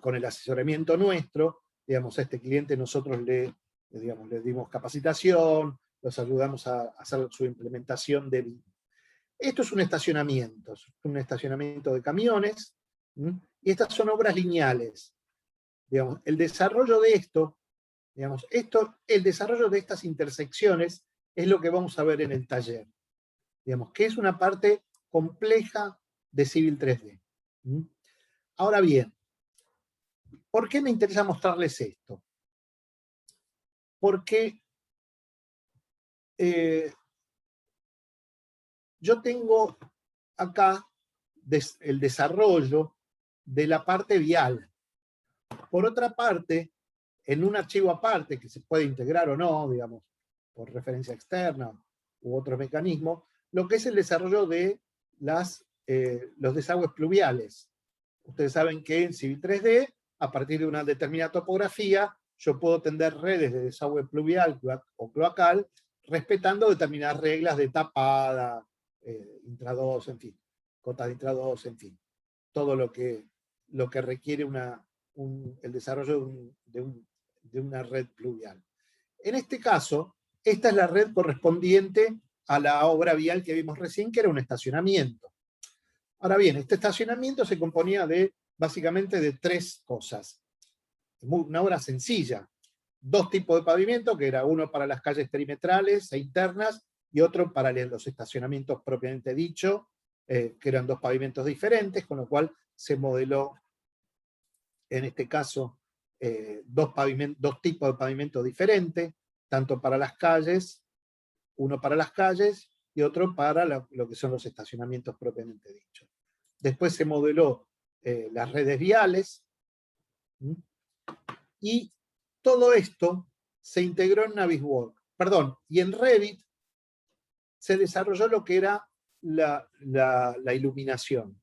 S2: con el asesoramiento nuestro. Digamos, a este cliente nosotros le dimos capacitación, los ayudamos a hacer su implementación de BIM. Esto es un estacionamiento de camiones, y estas son obras lineales. Digamos, el desarrollo de esto, el desarrollo de estas intersecciones es lo que vamos a ver en el taller. Digamos, que es una parte compleja de Civil 3D. Ahora bien, ¿por qué me interesa mostrarles esto? Porque yo tengo acá el desarrollo de la parte vial. Por otra parte, en un archivo aparte, que se puede integrar o no, digamos, por referencia externa u otros mecanismos, lo que es el desarrollo de los desagües pluviales. Ustedes saben que en Civil 3D, a partir de una determinada topografía, yo puedo tender redes de desagüe pluvial o cloacal, respetando determinadas reglas de tapada, intrados, en fin, cotas de intrados, en fin, todo lo que requiere el desarrollo de una red pluvial. En este caso, esta es la red correspondiente a la obra vial que vimos recién, que era un estacionamiento. Ahora bien, este estacionamiento se componía básicamente de 3 cosas. Una obra sencilla. 2 tipos de pavimento, que era uno para las calles perimetrales e internas, y otro para los estacionamientos propiamente dicho, que eran 2 pavimentos diferentes, con lo cual se modeló, en este caso, 2 tipos de pavimento diferentes, tanto para las calles, uno para las calles y otro para lo que son los estacionamientos propiamente dichos. Después se modeló las redes viales, y todo esto se integró en Navisworks. Perdón, y en Revit se desarrolló lo que era la iluminación.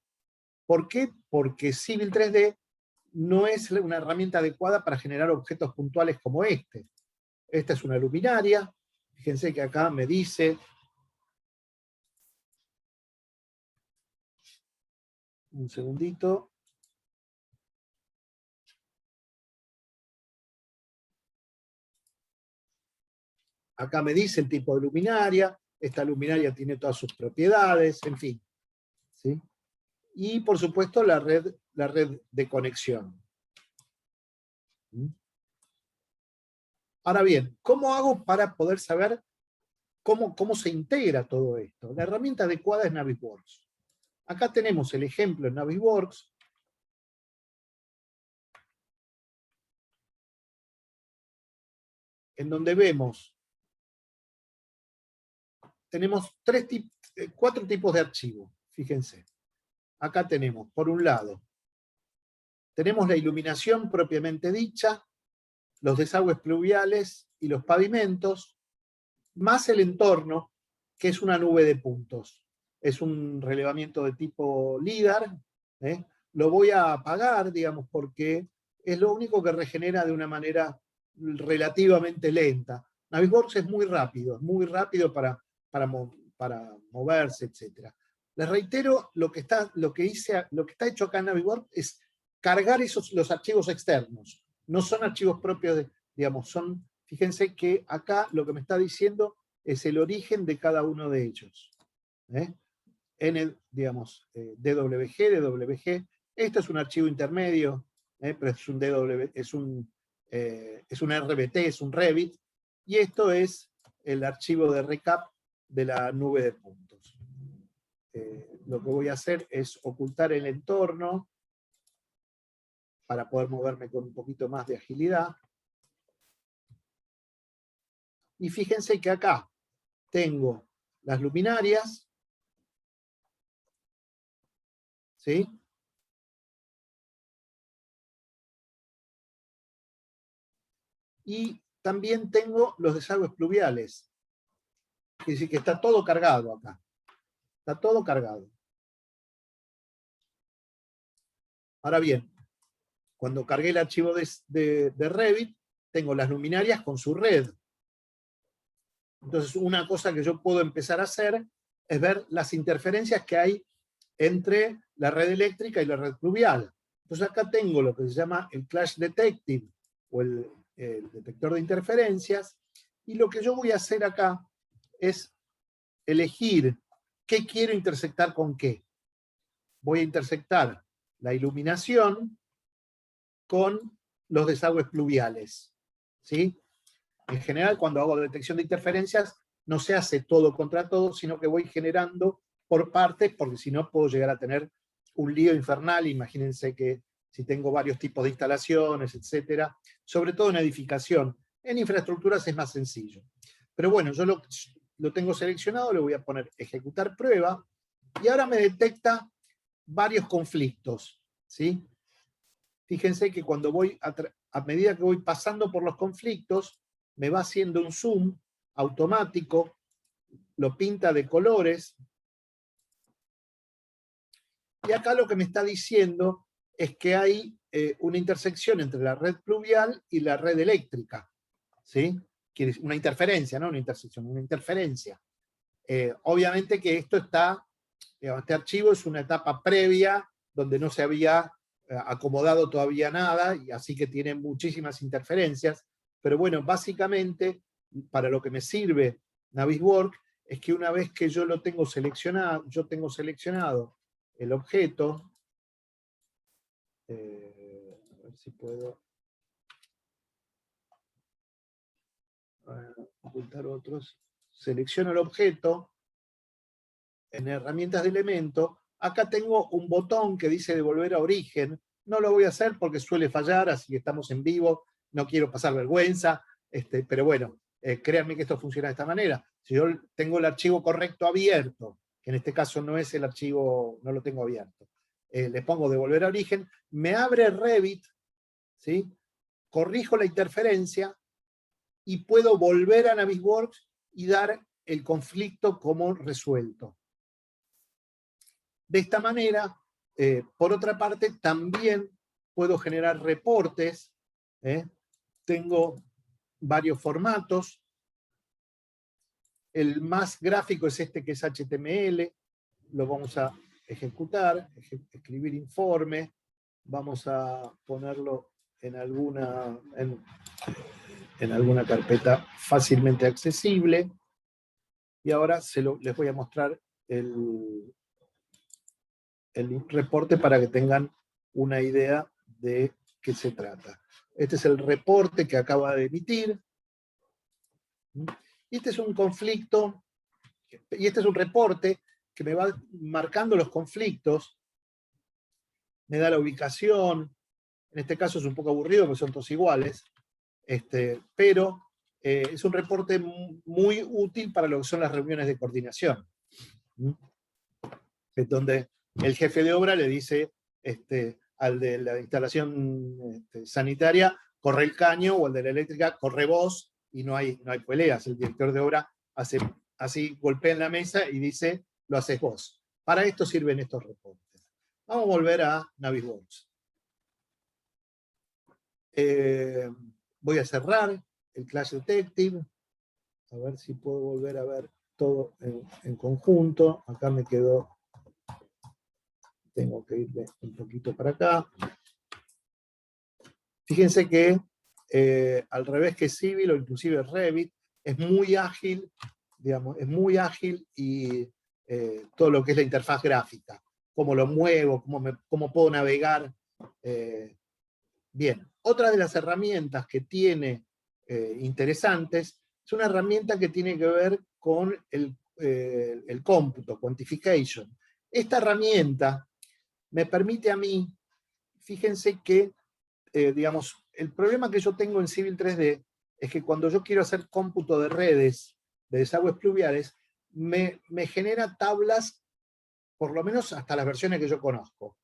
S2: ¿Por qué? Porque Civil 3D no es una herramienta adecuada para generar objetos puntuales como este. Esta es una luminaria. Fíjense que acá me dice, un segundito, acá me dice el tipo de luminaria. Esta luminaria tiene todas sus propiedades, en fin, ¿sí? Y por supuesto la red de conexión. Ahora bien, ¿cómo hago para poder saber cómo se integra todo esto? La herramienta adecuada es Navisworks. Acá tenemos el ejemplo en Navisworks. En donde tenemos 4 tipos de archivos, fíjense. Acá tenemos, por un lado, tenemos la iluminación propiamente dicha, los desagües pluviales y los pavimentos, más el entorno, que es una nube de puntos. Es un relevamiento de tipo LIDAR. Lo voy a apagar, digamos, porque es lo único que regenera de una manera relativamente lenta. Navisworks es muy rápido para moverse, etc. Les reitero, lo que está hecho acá en Navisworks es cargar los archivos externos. No son archivos propios, fíjense que acá lo que me está diciendo es el origen de cada uno de ellos. digamos, DWG, DWG. Esto es un archivo intermedio, pero es un DW, es un RBT, es un Revit, y esto es el archivo de recap de la nube de puntos. Lo que voy a hacer es ocultar el entorno para poder moverme con un poquito más de agilidad. Y fíjense que acá tengo las luminarias, ¿sí? Y también tengo los desagües pluviales. Es decir, que está todo cargado acá. Está todo cargado. Ahora bien, cuando cargué el archivo de Revit, tengo las luminarias con su red. Entonces, una cosa que yo puedo empezar a hacer es ver las interferencias que hay entre la red eléctrica y la red pluvial. Entonces acá tengo lo que se llama el Clash Detective, o el detector de interferencias, y lo que yo voy a hacer acá es elegir qué quiero intersectar con qué. Voy a intersectar la iluminación con los desagües pluviales, ¿sí? En general, cuando hago detección de interferencias, no se hace todo contra todo, sino que voy generando por partes, porque si no puedo llegar a tener un lío infernal. Imagínense que si tengo varios tipos de instalaciones, etcétera, sobre todo en edificación. En infraestructuras es más sencillo. Pero bueno, yo lo tengo seleccionado, le voy a poner ejecutar prueba, y ahora me detecta varios conflictos, ¿sí? Fíjense que cuando voy, a medida que voy pasando por los conflictos, me va haciendo un zoom automático, lo pinta de colores, y acá lo que me está diciendo es que hay una intersección entre la red pluvial y la red eléctrica, ¿sí? Una interferencia, no una intersección, una interferencia. Obviamente que esto está, este archivo es una etapa previa donde no se había acomodado todavía nada, y así que tiene muchísimas interferencias, pero bueno, básicamente para lo que me sirve Navisworks es que una vez que yo lo tengo seleccionado, el objeto, a ver si puedo ocultar otros, selecciono el objeto, en herramientas de elemento, acá tengo un botón que dice devolver a origen. No lo voy a hacer porque suele fallar, así que estamos en vivo, no quiero pasar vergüenza, pero bueno, créanme que esto funciona de esta manera. Si yo tengo el archivo correcto abierto, que en este caso no es el archivo, no lo tengo abierto, le pongo devolver a origen, me abre Revit, ¿sí? Corrijo la interferencia y puedo volver a Navisworks y dar el conflicto como resuelto. De esta manera, por otra parte, también puedo generar reportes. Tengo varios formatos. El más gráfico es este, que es HTML. Lo vamos a ejecutar, escribir informe. Vamos a ponerlo en alguna carpeta fácilmente accesible. Y ahora les voy a mostrar el reporte para que tengan una idea de qué se trata. Este es el reporte que acaba de emitir. Este es un conflicto, y este es un reporte que me va marcando los conflictos, me da la ubicación. En este caso es un poco aburrido porque son todos iguales, pero es un reporte muy útil para lo que son las reuniones de coordinación. Es donde el jefe de obra le dice al de la instalación sanitaria, corre el caño, o al de la eléctrica, corre vos, y no hay peleas. El director de obra hace así, golpea en la mesa y dice, lo haces vos. Para esto sirven estos reportes. Vamos a volver a Navisworks. Voy a cerrar el Clash Detective, a ver si puedo volver a ver todo en conjunto. Acá me quedó, tengo que irme un poquito para acá. Fíjense que al revés que Civil o inclusive Revit, es muy ágil, digamos, es muy ágil y todo lo que es la interfaz gráfica, cómo lo muevo, cómo puedo navegar. Bien, otra de las herramientas que tiene interesantes es una herramienta que tiene que ver con el cómputo, quantification. Esta herramienta me permite a mí, fíjense que, digamos, el problema que yo tengo en Civil 3D es que cuando yo quiero hacer cómputo de redes, de desagües pluviales, me genera tablas, por lo menos hasta las versiones que yo conozco.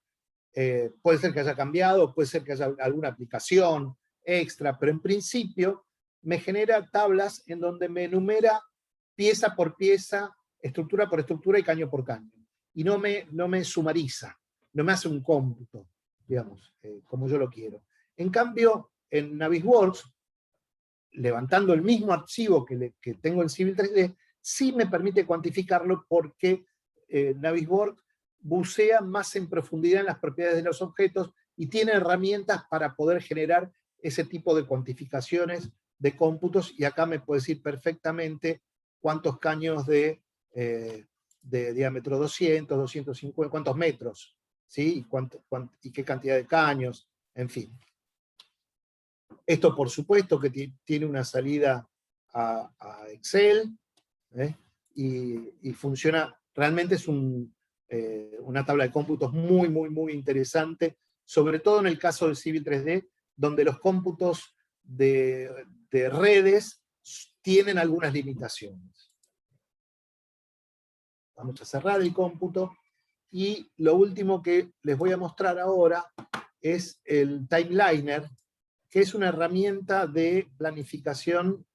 S2: Puede ser que haya cambiado, puede ser que haya alguna aplicación extra, pero en principio me genera tablas en donde me enumera pieza por pieza, estructura por estructura y caño por caño. Y no me sumariza, no me hace un cómputo, digamos, como yo lo quiero. En cambio, en Navisworks, levantando el mismo archivo que tengo en Civil 3D, sí me permite cuantificarlo porque Navisworks bucea más en profundidad en las propiedades de los objetos y tiene herramientas para poder generar ese tipo de cuantificaciones de cómputos, y acá me puede decir perfectamente cuántos caños de diámetro 200, 250, cuántos metros, ¿sí? Y qué cantidad de caños, en fin. Esto, por supuesto, que tiene una salida a Excel, y funciona, realmente es una tabla de cómputos muy, muy, muy interesante, sobre todo en el caso de Civil 3D, donde los cómputos de redes tienen algunas limitaciones. Vamos a cerrar el cómputo, y lo último que les voy a mostrar ahora es el Timeliner, que es una herramienta de planificación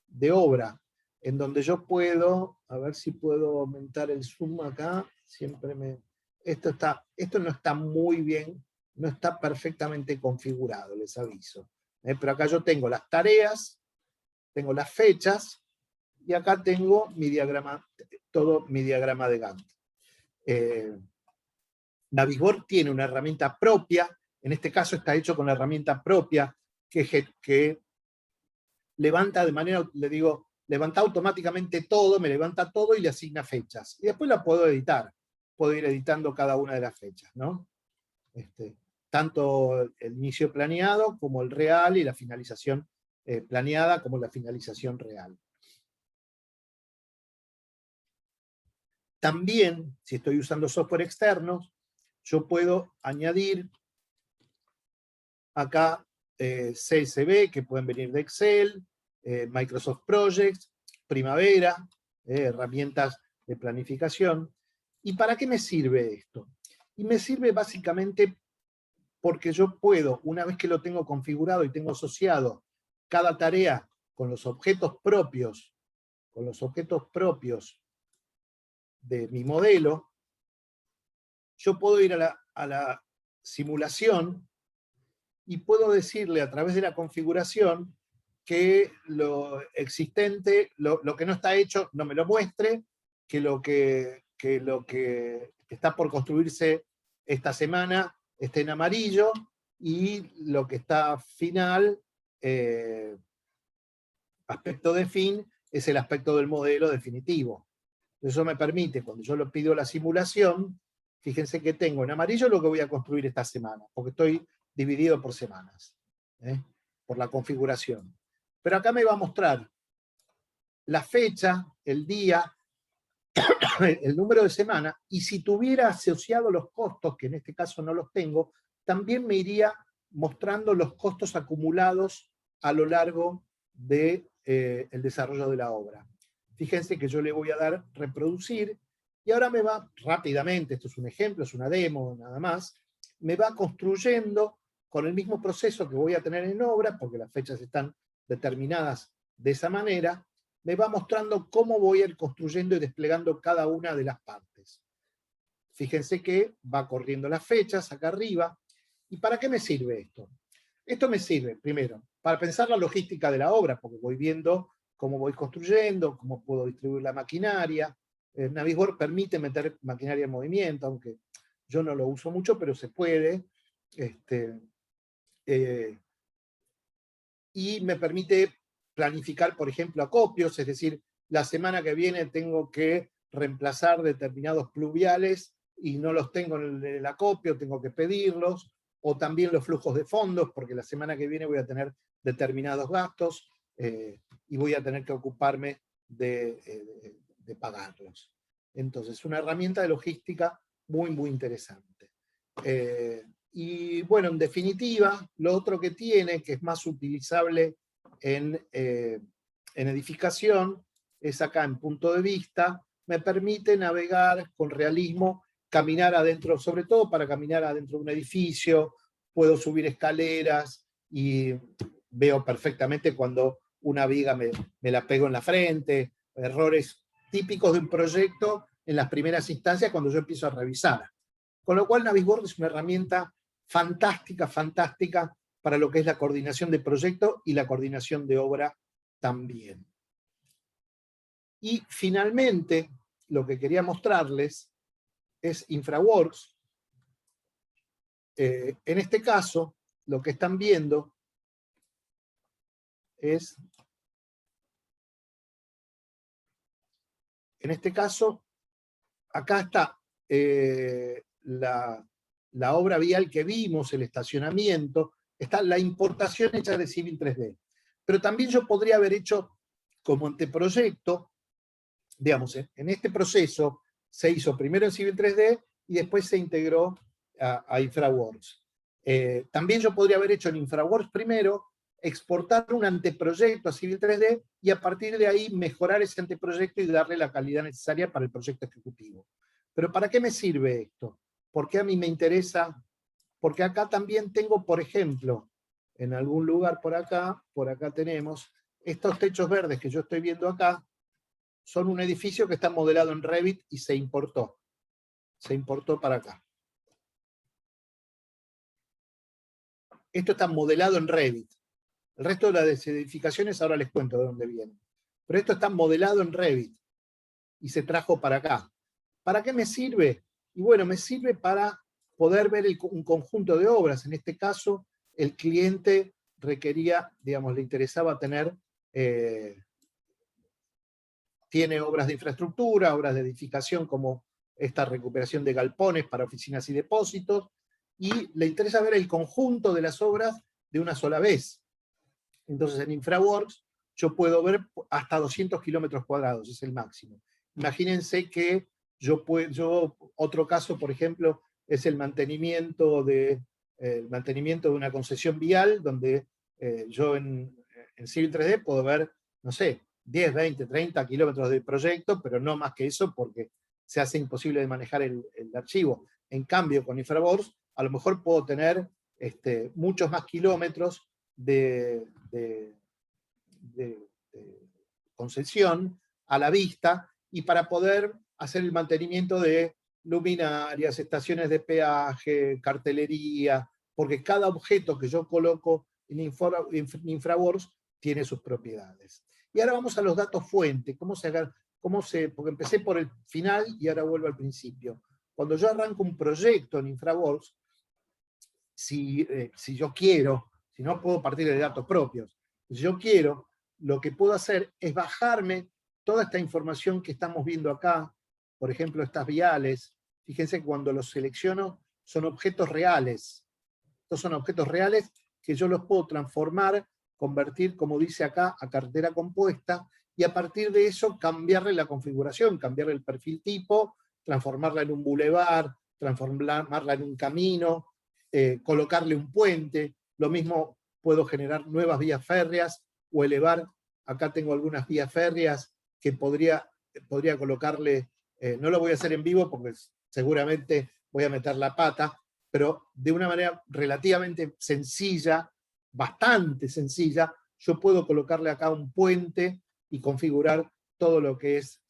S2: de obra, en donde yo puedo, a ver si puedo aumentar el zoom acá, esto no está muy bien, no está perfectamente configurado, les aviso. Pero acá yo tengo las tareas, tengo las fechas, y acá tengo mi diagrama, todo mi diagrama de Gantt. Navisworks tiene una herramienta propia, en este caso está hecho con la herramienta propia, que levanta de manera, le digo, levanta automáticamente todo, me levanta todo y le asigna fechas. Y después la puedo editar. Puedo ir editando cada una de las fechas, ¿no? Tanto el inicio planeado como el real, y la finalización planeada como la finalización real. También, si estoy usando software externos, yo puedo añadir acá CSV, que pueden venir de Excel, Microsoft Projects, Primavera, herramientas de planificación. ¿Y para qué me sirve esto? Y me sirve básicamente porque yo puedo, una vez que lo tengo configurado y tengo asociado cada tarea con los objetos propios de mi modelo, yo puedo ir a la simulación y puedo decirle a través de la configuración que lo existente, lo que no está hecho, no me lo muestre, que lo que está por construirse esta semana esté en amarillo, y lo que está final, aspecto de fin, es el aspecto del modelo definitivo. Eso me permite, cuando yo lo pido la simulación, fíjense que tengo en amarillo lo que voy a construir esta semana, porque estoy dividido por semanas, por la configuración. Pero acá me va a mostrar la fecha, el día, el número de semana, y si tuviera asociado los costos, que en este caso no los tengo, también me iría mostrando los costos acumulados a lo largo del desarrollo de la obra. Fíjense que yo le voy a dar reproducir, y ahora me va rápidamente, esto es un ejemplo, es una demo nada más, me va construyendo con el mismo proceso que voy a tener en obra, porque las fechas están determinadas de esa manera, me va mostrando cómo voy a ir construyendo y desplegando cada una de las partes. Fíjense que va corriendo las fechas acá arriba. ¿Y para qué me sirve esto? Esto me sirve, primero, para pensar la logística de la obra, porque voy viendo cómo voy construyendo, cómo puedo distribuir la maquinaria. Navisworks permite meter maquinaria en movimiento, aunque yo no lo uso mucho, pero se puede. Y me permite planificar, por ejemplo, acopios, es decir, la semana que viene tengo que reemplazar determinados pluviales y no los tengo en el acopio, tengo que pedirlos, o también los flujos de fondos, porque la semana que viene voy a tener determinados gastos y voy a tener que ocuparme de pagarlos. Entonces, una herramienta de logística muy, muy interesante. Y bueno, en definitiva, lo otro que tiene, que es más utilizable en edificación, es acá en punto de vista, me permite navegar con realismo, caminar adentro, sobre todo para caminar adentro de un edificio, puedo subir escaleras y veo perfectamente cuando una viga me la pego en la frente, errores típicos de un proyecto en las primeras instancias cuando yo empiezo a revisar. Con lo cual Navisworks es una herramienta fantástica, fantástica para lo que es la coordinación de proyecto y la coordinación de obra también. Y finalmente, lo que quería mostrarles es InfraWorks. En este caso, lo que están viendo es, en este caso, acá está la obra vial que vimos, el estacionamiento, está la importación hecha de Civil 3D. Pero también yo podría haber hecho como anteproyecto, digamos, en este proceso se hizo primero en Civil 3D y después se integró a InfraWorks. También yo podría haber hecho en InfraWorks primero, exportar un anteproyecto a Civil 3D y a partir de ahí mejorar ese anteproyecto y darle la calidad necesaria para el proyecto ejecutivo. Pero ¿para qué me sirve esto? ¿Por qué a mí me interesa? Porque acá también tengo, por ejemplo, en algún lugar por acá tenemos estos techos verdes que yo estoy viendo acá, son un edificio que está modelado en Revit y se importó para acá. Esto está modelado en Revit. El resto de las edificaciones ahora les cuento de dónde vienen. Pero esto está modelado en Revit y se trajo para acá. ¿Para qué me sirve? Y bueno, me sirve para poder ver un conjunto de obras. En este caso, el cliente requería, digamos, le interesaba tener, tiene obras de infraestructura, obras de edificación como esta recuperación de galpones para oficinas y depósitos, y le interesa ver el conjunto de las obras de una sola vez. Entonces en InfraWorks yo puedo ver hasta 200 kilómetros cuadrados, es el máximo. Imagínense que otro caso, por ejemplo, es el mantenimiento de una concesión vial, donde yo en Civil 3D puedo ver, no sé, 10, 20, 30 kilómetros de proyecto, pero no más que eso porque se hace imposible de manejar el archivo. En cambio, con InfraWorks, a lo mejor puedo tener muchos más kilómetros de concesión a la vista y para poder hacer el mantenimiento de luminarias, estaciones de peaje, cartelería, porque cada objeto que yo coloco en InfraWorks tiene sus propiedades. Y ahora vamos a los datos fuente. Porque empecé por el final y ahora vuelvo al principio. Cuando yo arranco un proyecto en InfraWorks, si yo quiero, si no puedo partir de datos propios, si yo quiero, lo que puedo hacer es bajarme toda esta información que estamos viendo acá, por ejemplo, estas viales. Fíjense que cuando los selecciono son objetos reales. Estos son objetos reales que yo los puedo transformar, convertir, como dice acá, a carretera compuesta, y a partir de eso cambiarle la configuración, cambiarle el perfil tipo, transformarla en un bulevar, transformarla en un camino, colocarle un puente. Lo mismo puedo generar nuevas vías férreas o elevar. Acá tengo algunas vías férreas que podría colocarle, no lo voy a hacer en vivo porque seguramente voy a meter la pata, pero de una manera relativamente sencilla, bastante sencilla, yo puedo colocarle acá un puente y configurar todo lo que es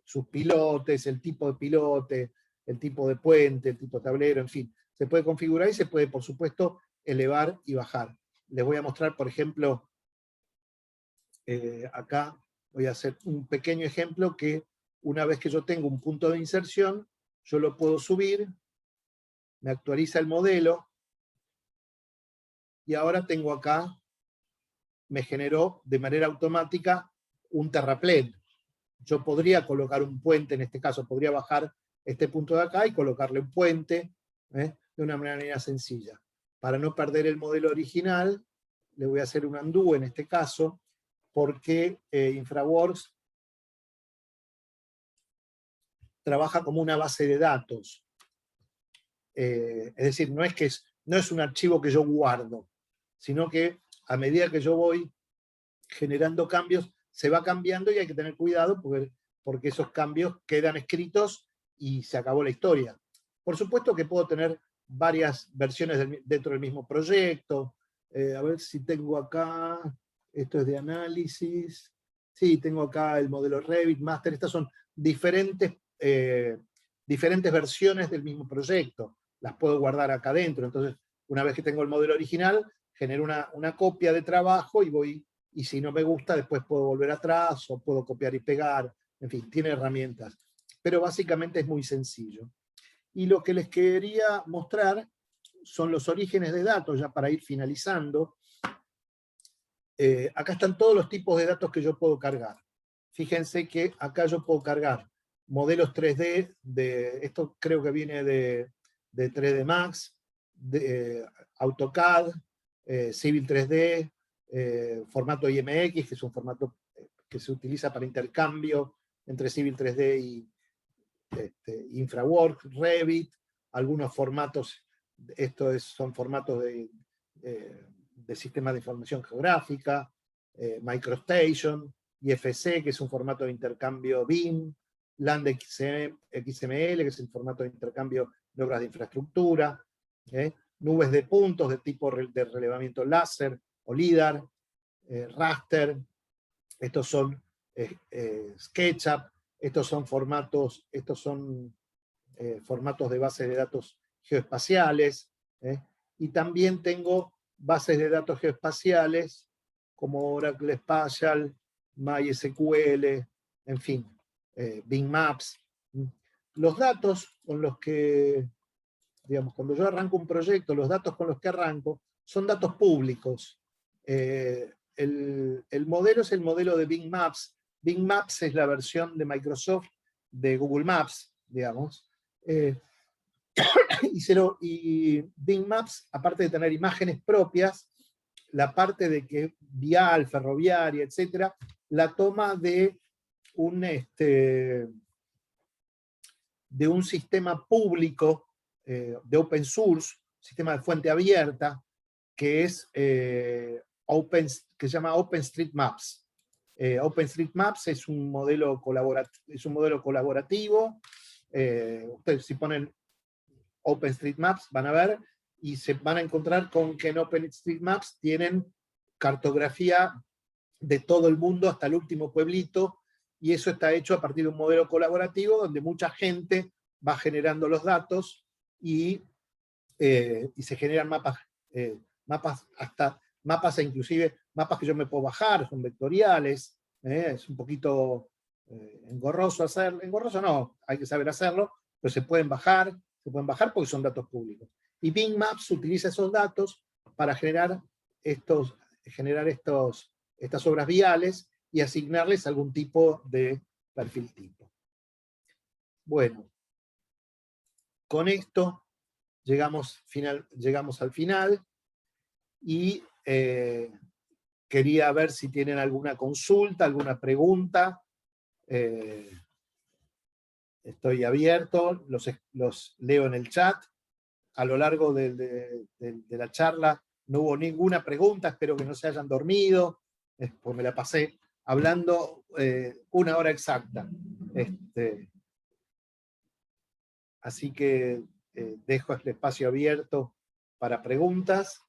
S2: sus pilotes, el tipo de pilote, el tipo de puente, el tipo de tablero, en fin. Se puede configurar y se puede, por supuesto, elevar y bajar. Les voy a mostrar, por ejemplo, acá voy a hacer un pequeño ejemplo que una vez que yo tengo un punto de inserción, yo lo puedo subir, me actualiza el modelo, y ahora tengo acá, me generó de manera automática un terraplén. yo podría colocar un puente, en este caso, podría bajar este punto de acá y colocarle un puente, de una manera sencilla. Para no perder el modelo original, le voy a hacer un undo en este caso, porque InfraWorks trabaja como una base de datos. Es decir, no es un archivo que yo guardo, sino que a medida que yo voy generando cambios, se va cambiando y hay que tener cuidado porque esos cambios quedan escritos y se acabó la historia. Por supuesto que puedo tener varias versiones dentro del mismo proyecto. A ver si tengo acá, esto es de análisis. Sí, tengo acá el modelo Revit, Master. Estas son diferentes versiones del mismo proyecto. Las puedo guardar acá adentro. Entonces, una vez que tengo el modelo original, genero una copia de trabajo y si no me gusta, después puedo volver atrás o puedo copiar y pegar. En fin, tiene herramientas. Pero básicamente es muy sencillo. Y lo que les quería mostrar son los orígenes de datos, ya para ir finalizando. Acá están todos los tipos de datos que yo puedo cargar. Fíjense que acá yo puedo cargar modelos 3D, esto creo que viene de 3D Max, de AutoCAD, Civil 3D, formato IMX, que es un formato que se utiliza para intercambio entre Civil 3D y InfraWorks, Revit, algunos formatos, son formatos de sistemas de información geográfica, MicroStation, IFC, que es un formato de intercambio BIM, LandXML, que es un formato de intercambio de obras de infraestructura, nubes de puntos de tipo de relevamiento láser o LIDAR, raster, estos son SketchUp, estos son formatos de bases de datos geoespaciales, y también tengo bases de datos geoespaciales como Oracle Spatial, MySQL, en fin, Bing Maps. Los datos con los que, digamos, cuando yo arranco un proyecto, los datos con los que arranco son datos públicos. El modelo es el modelo de Bing Maps. Bing Maps es la versión de Microsoft de Google Maps, digamos. Y Bing Maps, aparte de tener imágenes propias, la parte de que vial, ferroviaria, etcétera, la toma de un sistema público, de open source, sistema de fuente abierta, que se llama OpenStreetMaps. OpenStreetMaps es un modelo colaborativo. Ustedes si ponen OpenStreetMaps van a ver y se van a encontrar con que en OpenStreetMaps tienen cartografía de todo el mundo hasta el último pueblito, y eso está hecho a partir de un modelo colaborativo donde mucha gente va generando los datos y se generan mapas e inclusive mapas que yo me puedo bajar, son vectoriales. Es un poquito engorroso hacerlo, engorroso no, hay que saber hacerlo, pero se pueden bajar porque son datos públicos. Y Bing Maps utiliza esos datos para generar estas obras viales y asignarles algún tipo de perfil tipo. Bueno, con esto llegamos al final y quería ver si tienen alguna consulta, alguna pregunta. Estoy abierto, los leo en el chat. A lo largo de la charla no hubo ninguna pregunta, espero que no se hayan dormido, pues me la pasé hablando 1 hora exacta. Así que dejo este espacio abierto para preguntas.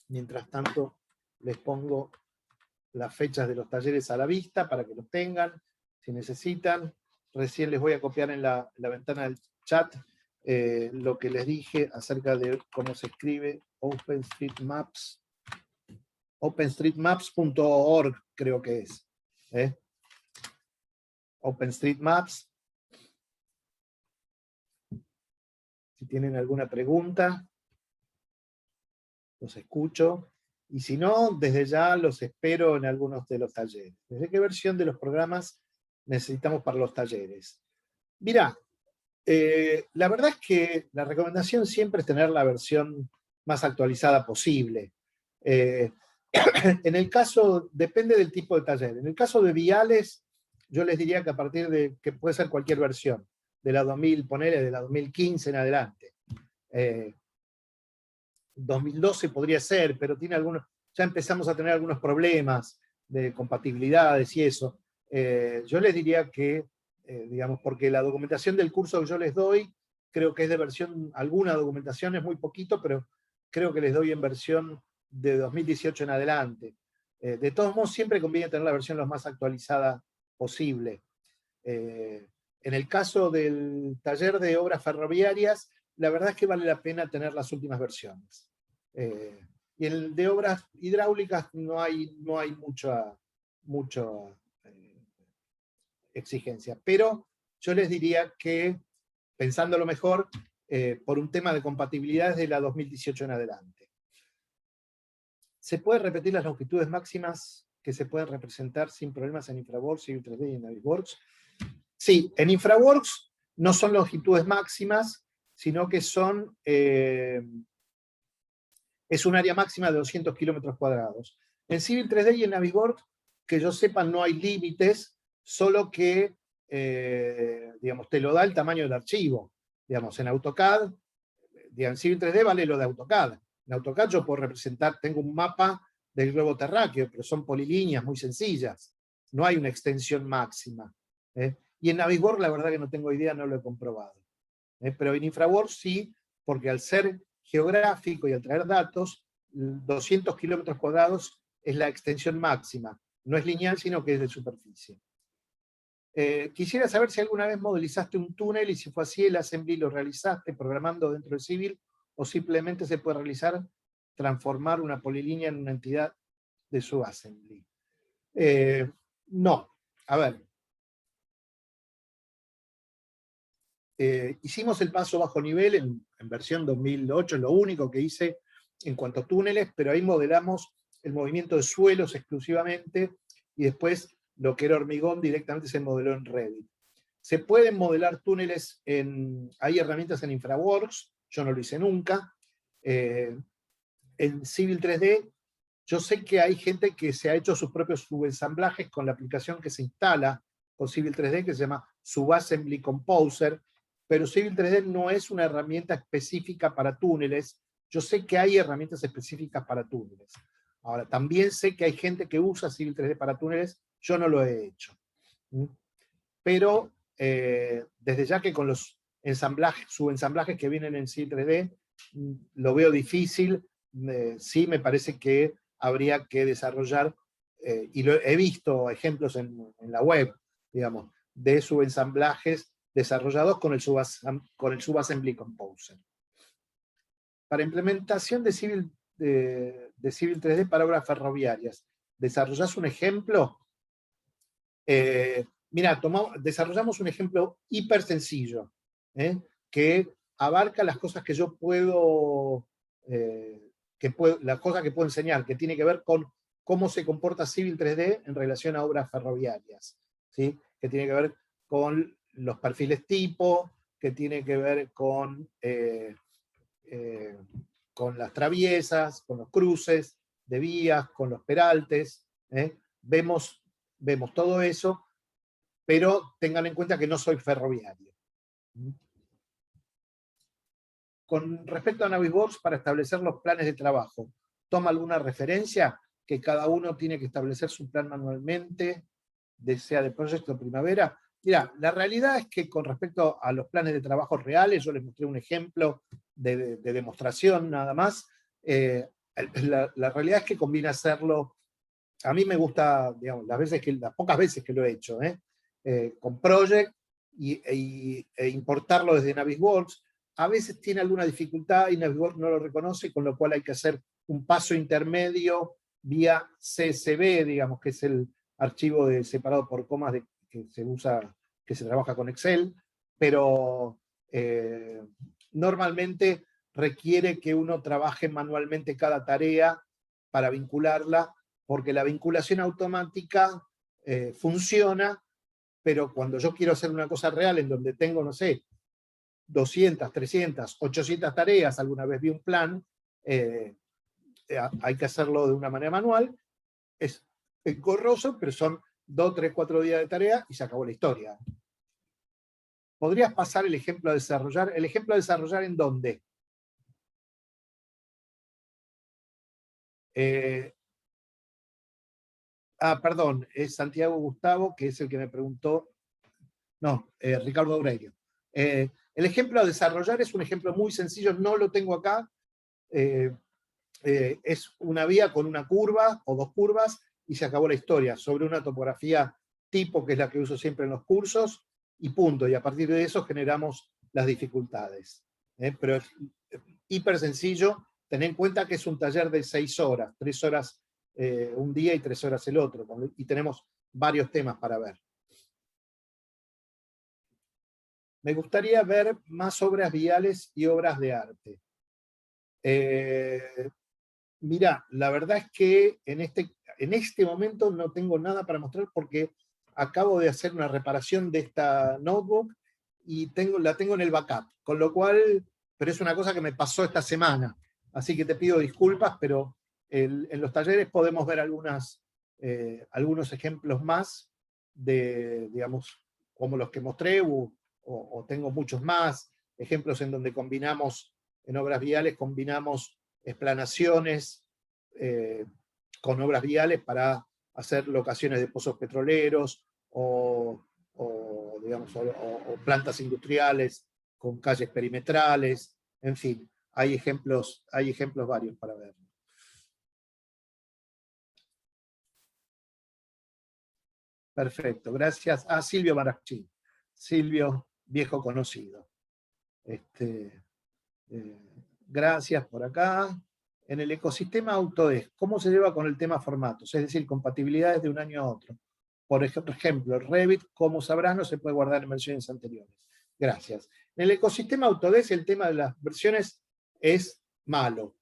S2: Mientras tanto, les pongo las fechas de los talleres a la vista para que los tengan, si necesitan. Recién les voy a copiar en la ventana del chat lo que les dije acerca de cómo se escribe OpenStreetMaps. OpenStreetMaps.org creo que es. OpenStreetMaps. Si tienen alguna pregunta, los escucho Y si no, desde ya los espero en algunos de los talleres. ¿Desde qué versión de los programas necesitamos para los talleres? Mirá, la verdad es que la recomendación siempre es tener la versión más actualizada posible. En el caso, depende del tipo de taller. En el caso de viales, yo les diría que a partir de, que puede ser cualquier versión, de la 2000, ponele de la 2015 en adelante. 2012 podría ser, pero tiene algunos, ya empezamos a tener algunos problemas de compatibilidades y eso. Yo les diría que, digamos, porque la documentación del curso que yo les doy, creo que es de versión, alguna documentación es muy poquito, pero creo que les doy en versión de 2018 en adelante. De todos modos, siempre conviene tener la versión lo más actualizada posible. En el caso del taller de obras ferroviarias, la verdad es que vale la pena tener las últimas versiones. Y en el de obras hidráulicas no hay mucha exigencia. Pero yo les diría que, pensándolo mejor, por un tema de compatibilidad es de la 2018 en adelante. ¿Se pueden repetir las longitudes máximas que se pueden representar sin problemas en InfraWorks, Civil 3D y en Navisworks? Sí, en InfraWorks no son longitudes máximas, sino que son, es un área máxima de 200 kilómetros cuadrados. En Civil 3D y en Navisworks, que yo sepa, no hay límites, solo que, digamos, te lo da el tamaño del archivo. Digamos, en AutoCAD, en Civil 3D vale lo de AutoCAD. En AutoCAD yo puedo representar, tengo un mapa del globo terráqueo, pero son polilíneas muy sencillas. No hay una extensión máxima. Y en Navisworks la verdad que no tengo idea, no lo he comprobado. Pero en InfraWorks sí, porque al ser geográfico y al traer datos, 200 kilómetros cuadrados es la extensión máxima. No es lineal, sino que es de superficie. Quisiera saber si alguna vez modelizaste un túnel y si fue así, el assembly lo realizaste programando dentro de Civil o simplemente se puede realizar transformar una polilínea en una entidad de subassembly. No. A ver. Hicimos el paso bajo nivel en versión 2008, es lo único que hice en cuanto a túneles, pero ahí modelamos el movimiento de suelos exclusivamente y después lo que era hormigón directamente se modeló en Revit. Se pueden modelar túneles, hay herramientas en InfraWorks, yo no lo hice nunca. En Civil 3D, yo sé que hay gente que se ha hecho sus propios subensamblajes con la aplicación que se instala con Civil 3D, que se llama Subassembly Composer, pero Civil 3D no es una herramienta específica para túneles. Yo sé que hay herramientas específicas para túneles. Ahora, también sé que hay gente que usa Civil 3D para túneles, yo no lo he hecho. Pero desde ya que con los subensamblajes que vienen en Civil 3D, lo veo difícil. Sí me parece que habría que desarrollar, y he visto ejemplos en la web, digamos, de subensamblajes desarrollados con el Subassembly Composer. Para implementación de Civil 3D para obras ferroviarias, ¿desarrollás un ejemplo? Mira, desarrollamos un ejemplo hiper sencillo, que abarca las cosas que yo puedo, las cosas que puedo enseñar, que tiene que ver con cómo se comporta Civil 3D en relación a obras ferroviarias, ¿sí? Que tiene que ver con los perfiles tipo, que tiene que ver con las traviesas, con los cruces de vías, con los peraltes. Vemos todo eso, pero tengan en cuenta que no soy ferroviario. Con respecto a Navisworks, para establecer los planes de trabajo, ¿toma alguna referencia que cada uno tiene que establecer su plan manualmente, sea de proyecto primavera? Mira, la realidad es que con respecto a los planes de trabajo reales, yo les mostré un ejemplo de demostración nada más. La realidad es que conviene hacerlo. A mí me gusta, digamos, las pocas veces que lo he hecho, con Project e importarlo desde Navisworks. A veces tiene alguna dificultad y Navisworks no lo reconoce, con lo cual hay que hacer un paso intermedio vía CSV, digamos, que es el archivo separado por comas que se usa, que se trabaja con Excel, pero normalmente requiere que uno trabaje manualmente cada tarea para vincularla, porque la vinculación automática funciona, pero cuando yo quiero hacer una cosa real en donde tengo, no sé, 200, 300, 800 tareas, alguna vez vi un plan, hay que hacerlo de una manera manual, es engorroso, pero son 2, 3, 4 días de tarea y se acabó la historia. ¿Podrías pasar el ejemplo a desarrollar? ¿El ejemplo a desarrollar en dónde? Perdón, es Santiago Gustavo, que es el que me preguntó. No, Ricardo Aurelio. El ejemplo a desarrollar es un ejemplo muy sencillo, no lo tengo acá. Es una vía con una curva o 2 curvas y se acabó la historia, sobre una topografía tipo, que es la que uso siempre en los cursos, y punto. Y a partir de eso generamos las dificultades. Pero es hiper sencillo. Ten en cuenta que es un taller de 6 horas, 3 horas un día y 3 horas el otro, y tenemos varios temas para ver. Me gustaría ver más obras viales y obras de arte. Mira, la verdad es que en este momento no tengo nada para mostrar porque acabo de hacer una reparación de esta notebook y la tengo en el backup, con lo cual, pero es una cosa que me pasó esta semana, así que te pido disculpas, pero en los talleres podemos ver algunos ejemplos más de, digamos, como los que mostré, o tengo muchos más, ejemplos en donde combinamos, en obras viales, combinamos explanaciones con obras viales para hacer locaciones de pozos petroleros digamos, o plantas industriales con calles perimetrales, en fin, hay ejemplos varios para ver. Perfecto, gracias. Silvio Marachín. Silvio, viejo conocido. Gracias por acá. En el ecosistema Autodesk, ¿cómo se lleva con el tema formatos? Es decir, compatibilidades de un año a otro. Por ejemplo, Revit, como sabrás, no se puede guardar en versiones anteriores. Gracias. En el ecosistema Autodesk, el tema de las versiones es malo.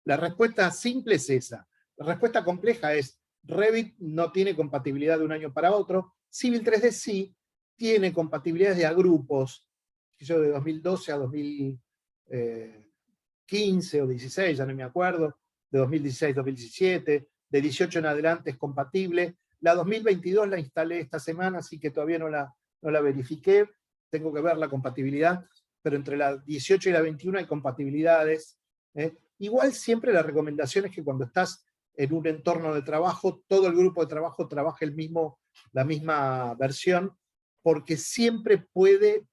S2: La respuesta simple es esa. La respuesta compleja es, Revit no tiene compatibilidad de un año para otro. Civil 3D sí, tiene compatibilidades de agrupos, de 2012 a 2015 o 16, ya no me acuerdo, de 2016 a 2017, de 18 en adelante es compatible. La 2022 la instalé esta semana, así que todavía no la verifiqué, tengo que ver la compatibilidad, pero entre la 18 y la 21 hay compatibilidades. Igual siempre la recomendación es que cuando estás en un entorno de trabajo, todo el grupo de trabajo trabaje la misma versión, porque siempre puede,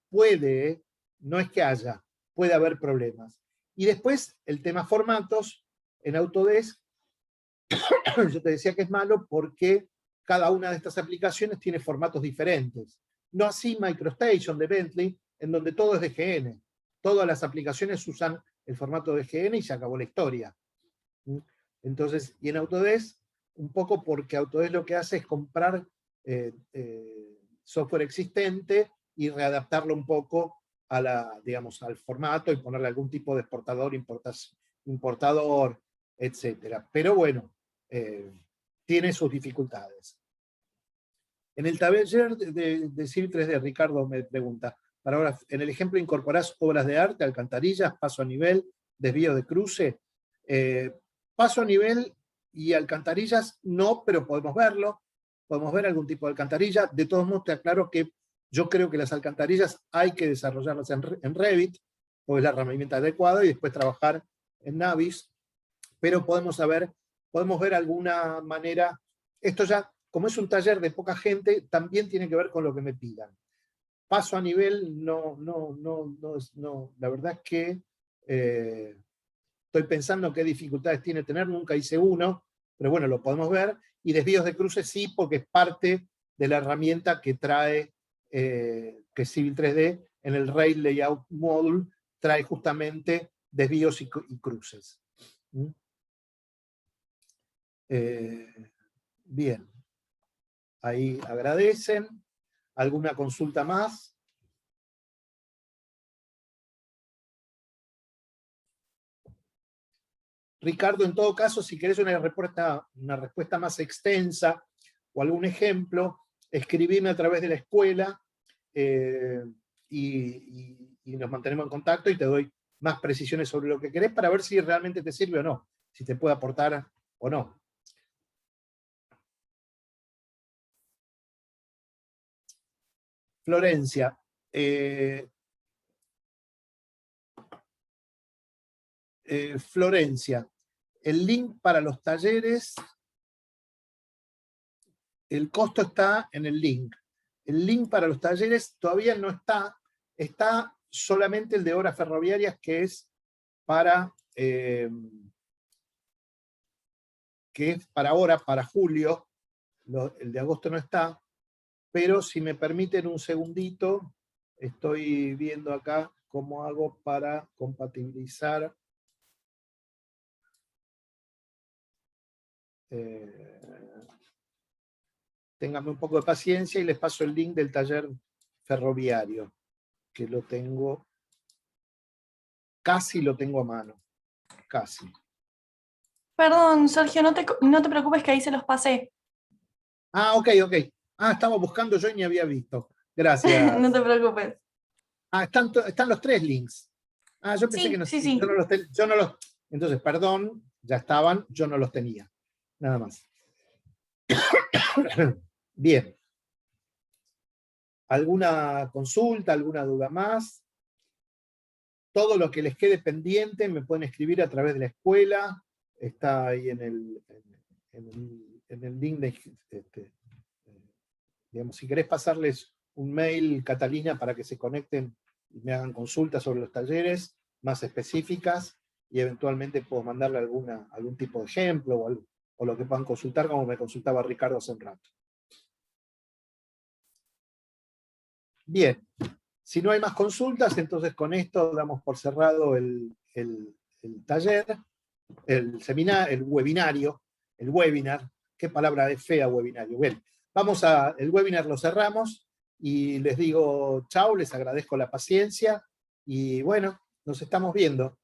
S2: no es que haya, puede haber problemas. Y después, el tema formatos, en Autodesk, yo te decía que es malo porque cada una de estas aplicaciones tiene formatos diferentes. No así MicroStation de Bentley, en donde todo es DGN. Todas las aplicaciones usan el formato DGN y se acabó la historia. Entonces, y en Autodesk, un poco porque Autodesk lo que hace es comprar software existente y readaptarlo un poco digamos, al formato y ponerle algún tipo de exportador, importador, etc. Pero bueno, tiene sus dificultades. En el taller de Civil 3D, Ricardo me pregunta, para ahora, en el ejemplo incorporás obras de arte, alcantarillas, paso a nivel, desvío de cruce. Paso a nivel y alcantarillas no, pero podemos verlo. Podemos ver algún tipo de alcantarilla. De todos modos, te aclaro que yo creo que las alcantarillas hay que desarrollarlas en Revit, porque es la herramienta adecuada, y después trabajar en Navis. Pero podemos ver alguna manera. Esto ya, como es un taller de poca gente, también tiene que ver con lo que me pidan. Paso a nivel, no, la verdad es que estoy pensando qué dificultades tiene tener, nunca hice uno, pero bueno, lo podemos ver. Y desvíos de cruces sí, porque es parte de la herramienta que trae que Civil 3D en el Rail Layout Module trae justamente desvíos y cruces. Bien. Ahí agradecen. ¿Alguna consulta más? Ricardo, en todo caso, si querés una respuesta más extensa o algún ejemplo, escribime a través de la escuela y nos mantenemos en contacto y te doy más precisiones sobre lo que querés para ver si realmente te sirve o no, si te puede aportar o no. Florencia. Florencia, el link para los talleres, el costo está en el link. El link para los talleres todavía no está, está solamente el de horas ferroviarias, que es para ahora, para julio. El de agosto no está, pero si me permiten un segundito, estoy viendo acá cómo hago para compatibilizar. Ténganme un poco de paciencia y les paso el link del taller ferroviario, que lo tengo, casi lo tengo a mano, casi.
S3: Perdón, Sergio, no te preocupes que ahí se los pasé.
S2: Ah, ok. Ah, estaba buscando yo y ni había visto. Gracias.
S3: No te preocupes.
S2: Ah, están los 3 links. Ah, yo pensé
S3: Sí,
S2: que no,
S3: sí.
S2: yo no los... Entonces, perdón, ya estaban, yo no los tenía. Nada más. Bien. ¿Alguna consulta, alguna duda más? Todo lo que les quede pendiente me pueden escribir a través de la escuela. Está ahí en el link de... digamos, si querés pasarles un mail, Catalina, para que se conecten y me hagan consultas sobre los talleres más específicas, y eventualmente puedo mandarle algún tipo de ejemplo o lo que puedan consultar, como me consultaba Ricardo hace un rato. Bien, si no hay más consultas, entonces con esto damos por cerrado el taller, el seminario, el webinar. Qué palabra de fea, webinario. Bien, el webinar lo cerramos y les digo chau, les agradezco la paciencia y bueno, nos estamos viendo.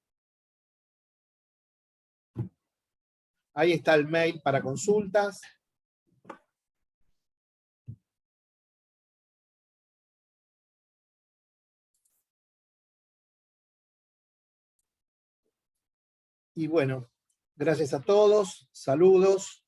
S2: Ahí está el mail para consultas. Y bueno, gracias a todos, saludos.